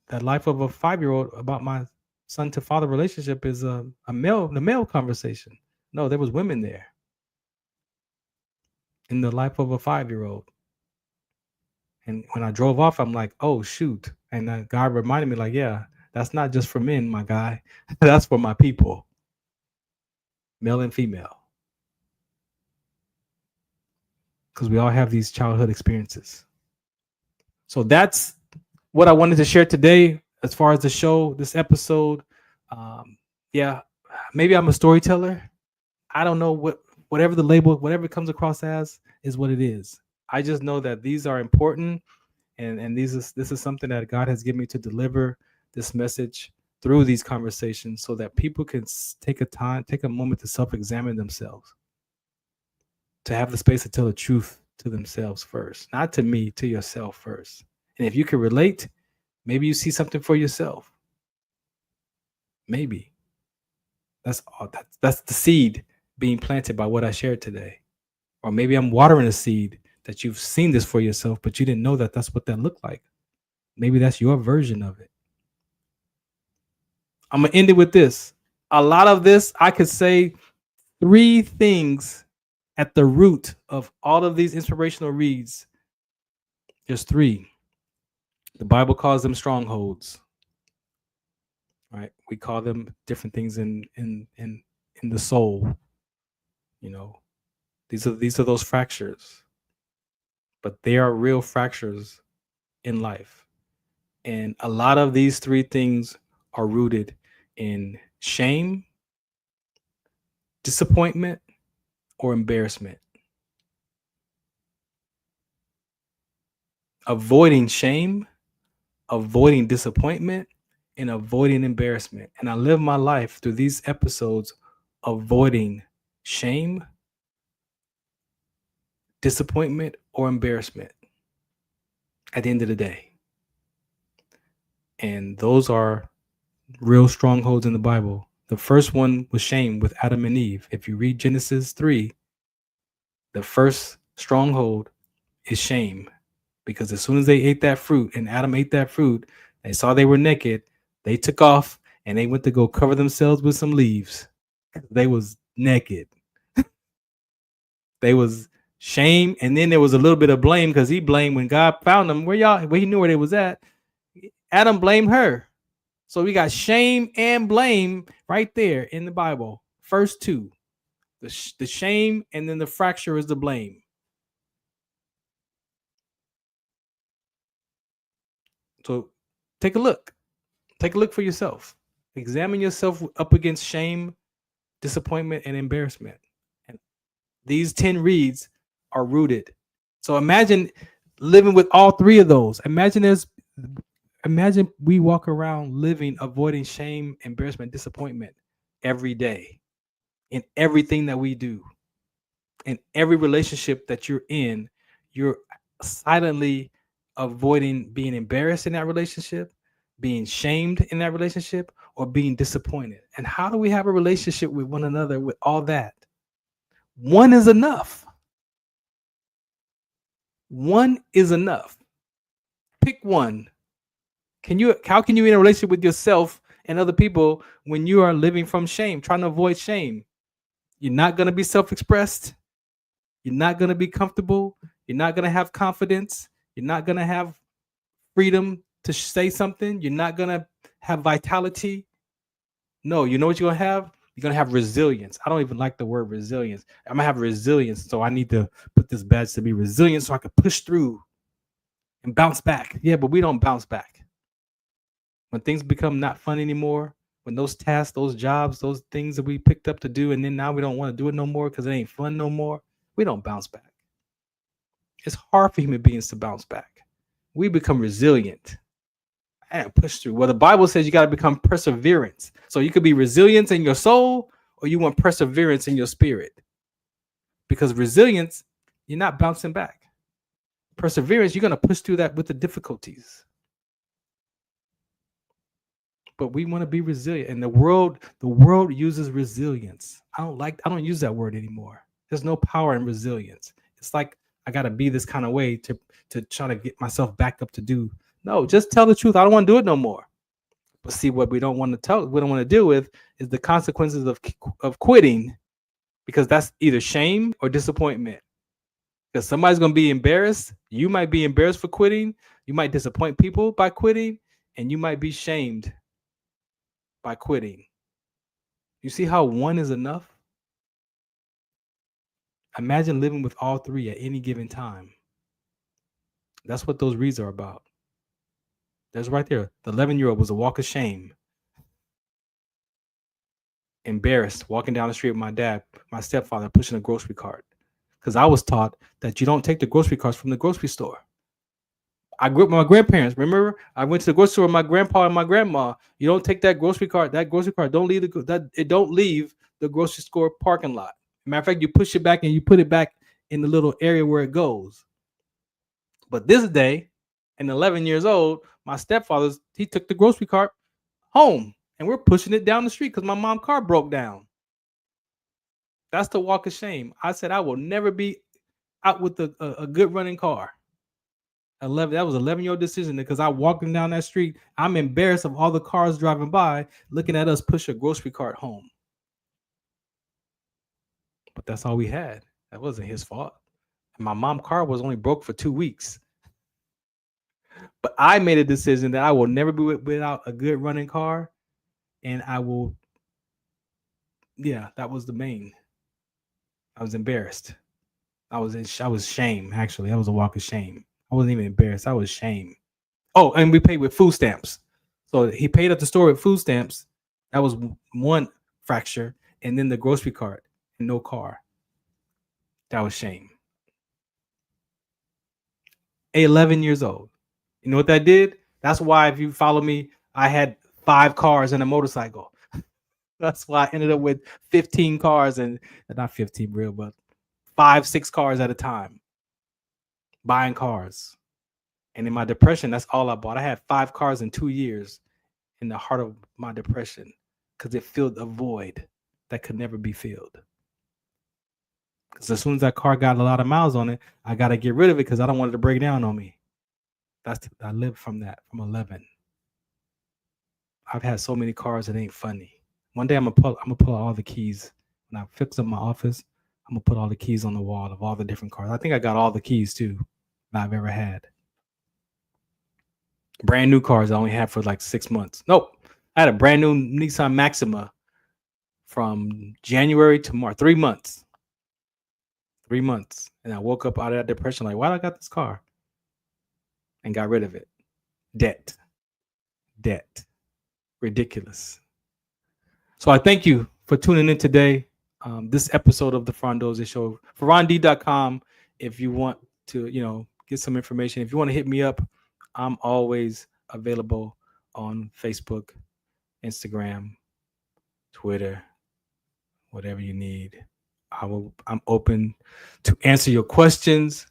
[SPEAKER 5] that life of a 5-year-old about my son to father relationship is the male conversation. No, there was women there in the life of a 5-year-old. And when I drove off, I'm like, oh, shoot. And God reminded me, like, yeah, that's not just for men, my guy. That's for my people, male and female. Because we all have these childhood experiences. So that's what I wanted to share today as far as the show, this episode. Yeah, maybe I'm a storyteller. I don't know what whatever the label, whatever it comes across as, is what it is. I just know that these are important, and this is something that God has given me to deliver this message through these conversations, so that people can take a moment to self-examine themselves, to have the space to tell the truth to themselves first, not to me, to yourself first. And if you can relate, maybe you see something for yourself. Maybe that's all. That's the seed being planted by what I shared today. Or maybe I'm watering a seed that you've seen this for yourself, but you didn't know that that's what that looked like. Maybe that's your version of it. I'm going to end it with this. A lot of this, I could say 3 things at the root of all of these inspirational reads. There's 3. The Bible calls them strongholds. Right? We call them different things in the soul. You know, these are those fractures. But they are real fractures in life. And a lot of these 3 things are rooted in shame, disappointment, or embarrassment. Avoiding shame, avoiding disappointment, and avoiding embarrassment. And I live my life through these episodes avoiding shame, disappointment, or embarrassment at the end of the day. And those are real strongholds in the Bible. The first one was shame with Adam and Eve. If you read Genesis 3, the first stronghold is shame. Because as soon as they ate that fruit and Adam ate that fruit, they saw they were naked, they took off and they went to go cover themselves with some leaves. They was naked. They was shame, and then there was a little bit of blame because he blamed when God found them. Where he knew where they was at. Adam blamed her. So we got shame and blame right there in the Bible. First 2. The shame, and then the fracture is the blame. So take a look. Take a look for yourself. Examine yourself up against shame, disappointment, and embarrassment. And these 10 reads are rooted. So imagine living with all 3 of those. Imagine we walk around living, avoiding shame, embarrassment, disappointment every day in everything that we do. In every relationship that you're in, you're silently avoiding being embarrassed in that relationship, being shamed in that relationship, or being disappointed. And how do we have a relationship with one another with all that? One is enough. One is enough. Pick one. How can you be in a relationship with yourself and other people when you are living from shame, trying to avoid shame? You're not going to be self-expressed. You're not going to be comfortable. You're not going to have confidence. You're not going to have freedom to say something. You're not going to have vitality. No, you know what you're going to have? You're going to have resilience. I don't even like the word resilience. I'm going to have resilience. So I need to put this badge to be resilient so I can push through and bounce back. Yeah, but we don't bounce back. When things become not fun anymore, when those tasks, those jobs, those things that we picked up to do, and then now we don't want to do it no more because it ain't fun no more, we don't bounce back. It's hard for human beings to bounce back. We become resilient and push through. Well, the Bible says you got to become perseverance. So you could be resilience in your soul, or you want perseverance in your spirit. Because resilience, you're not bouncing back. Perseverance, you're going to push through that with the difficulties. But we want to be resilient, and the world uses resilience. I don't use that word anymore. There's no power in resilience. It's like I got to be this kind of way to try to get myself back up to do. No, just tell the truth. I don't want to do it no more. But see, what we don't want to deal with is the consequences of quitting, because that's either shame or disappointment. Because somebody's going to be embarrassed. You might be embarrassed for quitting. You might disappoint people by quitting, and you might be shamed by quitting. You see how one is enough? Imagine living with all 3 at any given time. That's what those reads are about. That's right there. The 11-year-old was a walk of shame. embarrassed walking down the street with my dad, my stepfather, pushing a grocery cart. Because I was taught that you don't take the grocery carts from the grocery store. I grew up with my grandparents. Remember, I went to the grocery store with my grandpa and my grandma. You don't take that grocery cart. That grocery cart don't leave don't leave the grocery store parking lot. Matter of fact, you push it back and you put it back in the little area where it goes. But this day, and 11 years old, my stepfather's he took the grocery cart home, and we're pushing it down the street because my mom's car broke down. That's the walk of shame. I said I will never be out with a good running car. 11. That was 11-year-old decision because I walking down that street. I'm embarrassed of all the cars driving by, looking at us push a grocery cart home. But that's all we had. That wasn't his fault. And my mom's car was only broke for 2 weeks. But I made a decision that I will never be without a good running car, and I will. Yeah, that was the main. I was embarrassed. I was shame. Actually, that was a walk of shame. I wasn't even embarrassed. I was shame. Oh, and we paid with food stamps. So he paid at the store with food stamps. That was one fracture, and then the grocery cart and no car. That was shame. 11 years old. You know what that did? That's why if you follow me, I had 5 cars and a motorcycle. That's why I ended up with 15 cars and not 15 real, but 5, 6 cars at a time. Buying cars. And in my depression, that's all I bought. I had 5 cars in 2 years in the heart of my depression because it filled a void that could never be filled. Because as soon as that car got a lot of miles on it, I got to get rid of it because I don't want it to break down on me. I lived from that, from 11. I've had so many cars, it ain't funny. One day I'm gonna pull all the keys. When I fix up my office, I'm gonna put all the keys on the wall of all the different cars. I think I got all the keys too that I've ever had. Brand new cars I only had for like 6 months. Nope. I had a brand new Nissan Maxima from January to March. 3 months. 3 months. And I woke up out of that depression like, why did I got this car? And got rid of it. Debt. Ridiculous. So I thank you for tuning in today. This episode of the Farron Dozier Show. FarronD.com. If you want to, get some information. If you want to hit me up, I'm always available on Facebook, Instagram, Twitter, whatever you need. I'm open to answer your questions.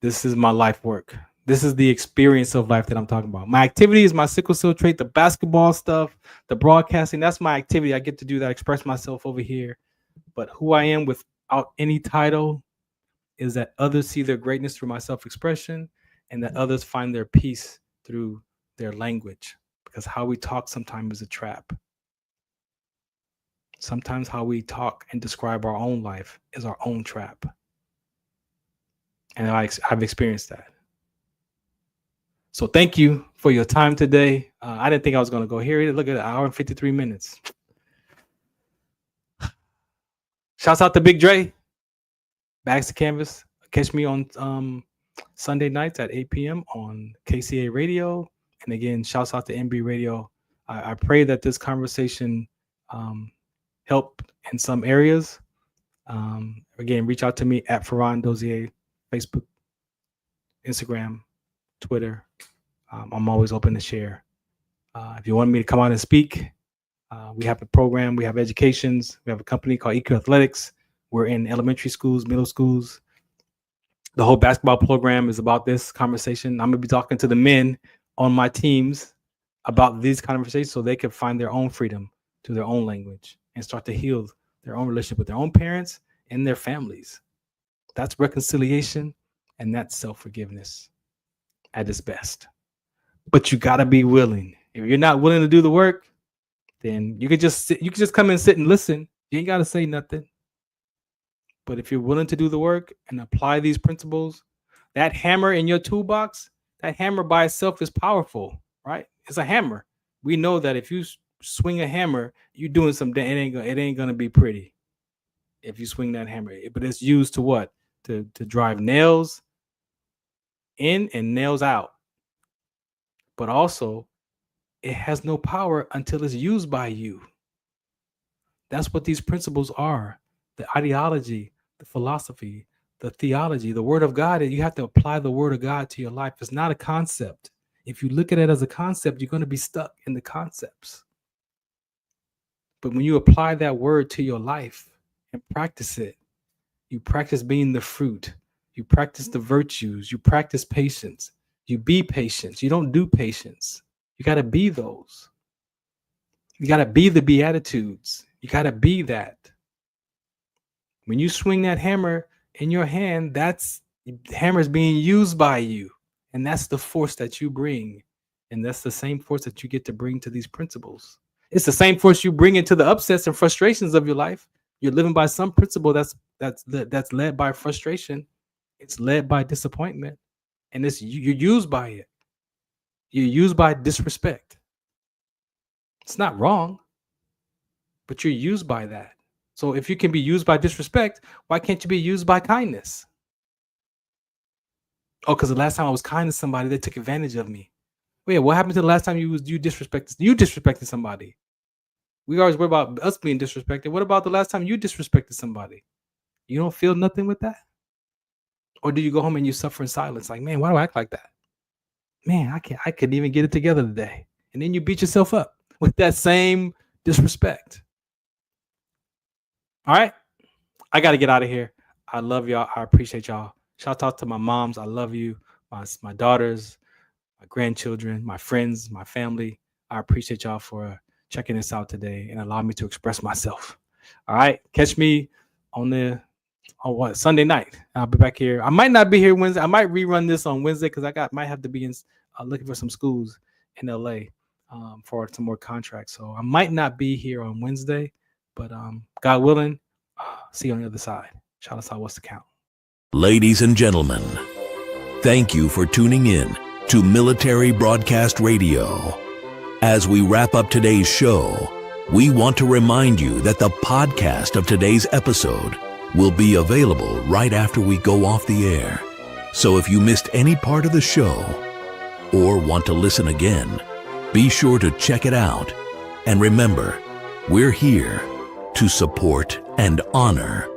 [SPEAKER 5] This is my life work. This is the experience of life that I'm talking about. My activity is my sickle cell trait, the basketball stuff, the broadcasting. That's my activity. I get to do that, express myself over here. But who I am without any title is that others see their greatness through my self-expression and that others find their peace through their language. Because how we talk sometimes is a trap. Sometimes how we talk and describe our own life is our own trap. And I've experienced that. So thank you for your time today. I didn't think I was going to go here. Look at an hour and 53 minutes. Shouts out to Big Dre. Bags to Canvas. Catch me on Sunday nights at 8 p.m. on KCA Radio. And again, shouts out to MB Radio. I pray that this conversation helped in some areas. Again, reach out to me at Farron Dozier, Facebook, Instagram, Twitter. I'm always open to share. If you want me to come out and speak, we have a program, we have educations, we have a company called EQ Athletics. We're in elementary schools, middle schools. The whole basketball program is about this conversation. I'm gonna be talking to the men on my teams about these conversations so they can find their own freedom to their own language and start to heal their own relationship with their own parents and their families. That's reconciliation and that's self-forgiveness at its best. But you gotta be willing. If you're not willing to do the work, then you could just come and sit and listen. You ain't gotta say nothing. But if you're willing to do the work and apply these principles, that hammer in your toolbox, that hammer by itself is powerful, right? It's a hammer. We know that if you swing a hammer, you're doing something. It ain't gonna be pretty if you swing that hammer. But it's used to what? To drive nails in and nails out. But also, it has no power until it's used by you. That's what these principles are. The ideology, the philosophy, the theology, the word of God. You have to apply the word of God to your life. It's not a concept. If you look at it as a concept, you're going to be stuck in the concepts. But when you apply that word to your life and practice it, you practice being the fruit. You practice the virtues. You practice patience. You be patient. You don't do patience. You got to be those. You got to be the Beatitudes. You got to be that. When you swing that hammer in your hand, the hammer is being used by you. And that's the force that you bring. And that's the same force that you get to bring to these principles. It's the same force you bring into the upsets and frustrations of your life. You're living by some principle that's led by frustration. It's led by disappointment. And you're used by it. You're used by disrespect. It's not wrong, but you're used by that. So if you can be used by disrespect, why can't you be used by kindness? Oh, because the last time I was kind to somebody, they took advantage of me. Wait, what happened to the last time you disrespected somebody? We always worry about us being disrespected. What about the last time you disrespected somebody? You don't feel nothing with that? Or do you go home and you suffer in silence? Like, man, why do I act like that? Man, I couldn't even get it together today. And then you beat yourself up with that same disrespect. All right. I got to get out of here. I love y'all. I appreciate y'all. Shout out to my moms. I love you. My daughters, my grandchildren, my friends, my family. I appreciate y'all for checking this out today and allow me to express myself. All right. Catch me on Sunday night. I'll be back here. I might not be here Wednesday. I might rerun this on Wednesday because might have to be looking for some schools in LA for some more contracts. So I might not be here on Wednesday, but God willing, see you on the other side. Shout us out. What's the count?
[SPEAKER 11] Ladies and gentlemen, thank you for tuning in to Military Broadcast Radio. As we wrap up today's show, we want to remind you that the podcast of today's episode will be available right after we go off the air. So if you missed any part of the show or want to listen again, be sure to check it out. And remember, we're here to support and honor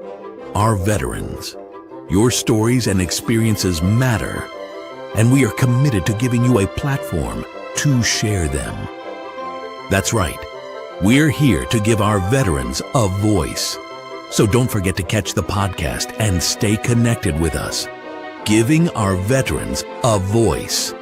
[SPEAKER 11] our veterans. Your stories and experiences matter, and we are committed to giving you a platform to share them. That's right. We're here to give our veterans a voice. So don't forget to catch the podcast and stay connected with us. Giving our veterans a voice.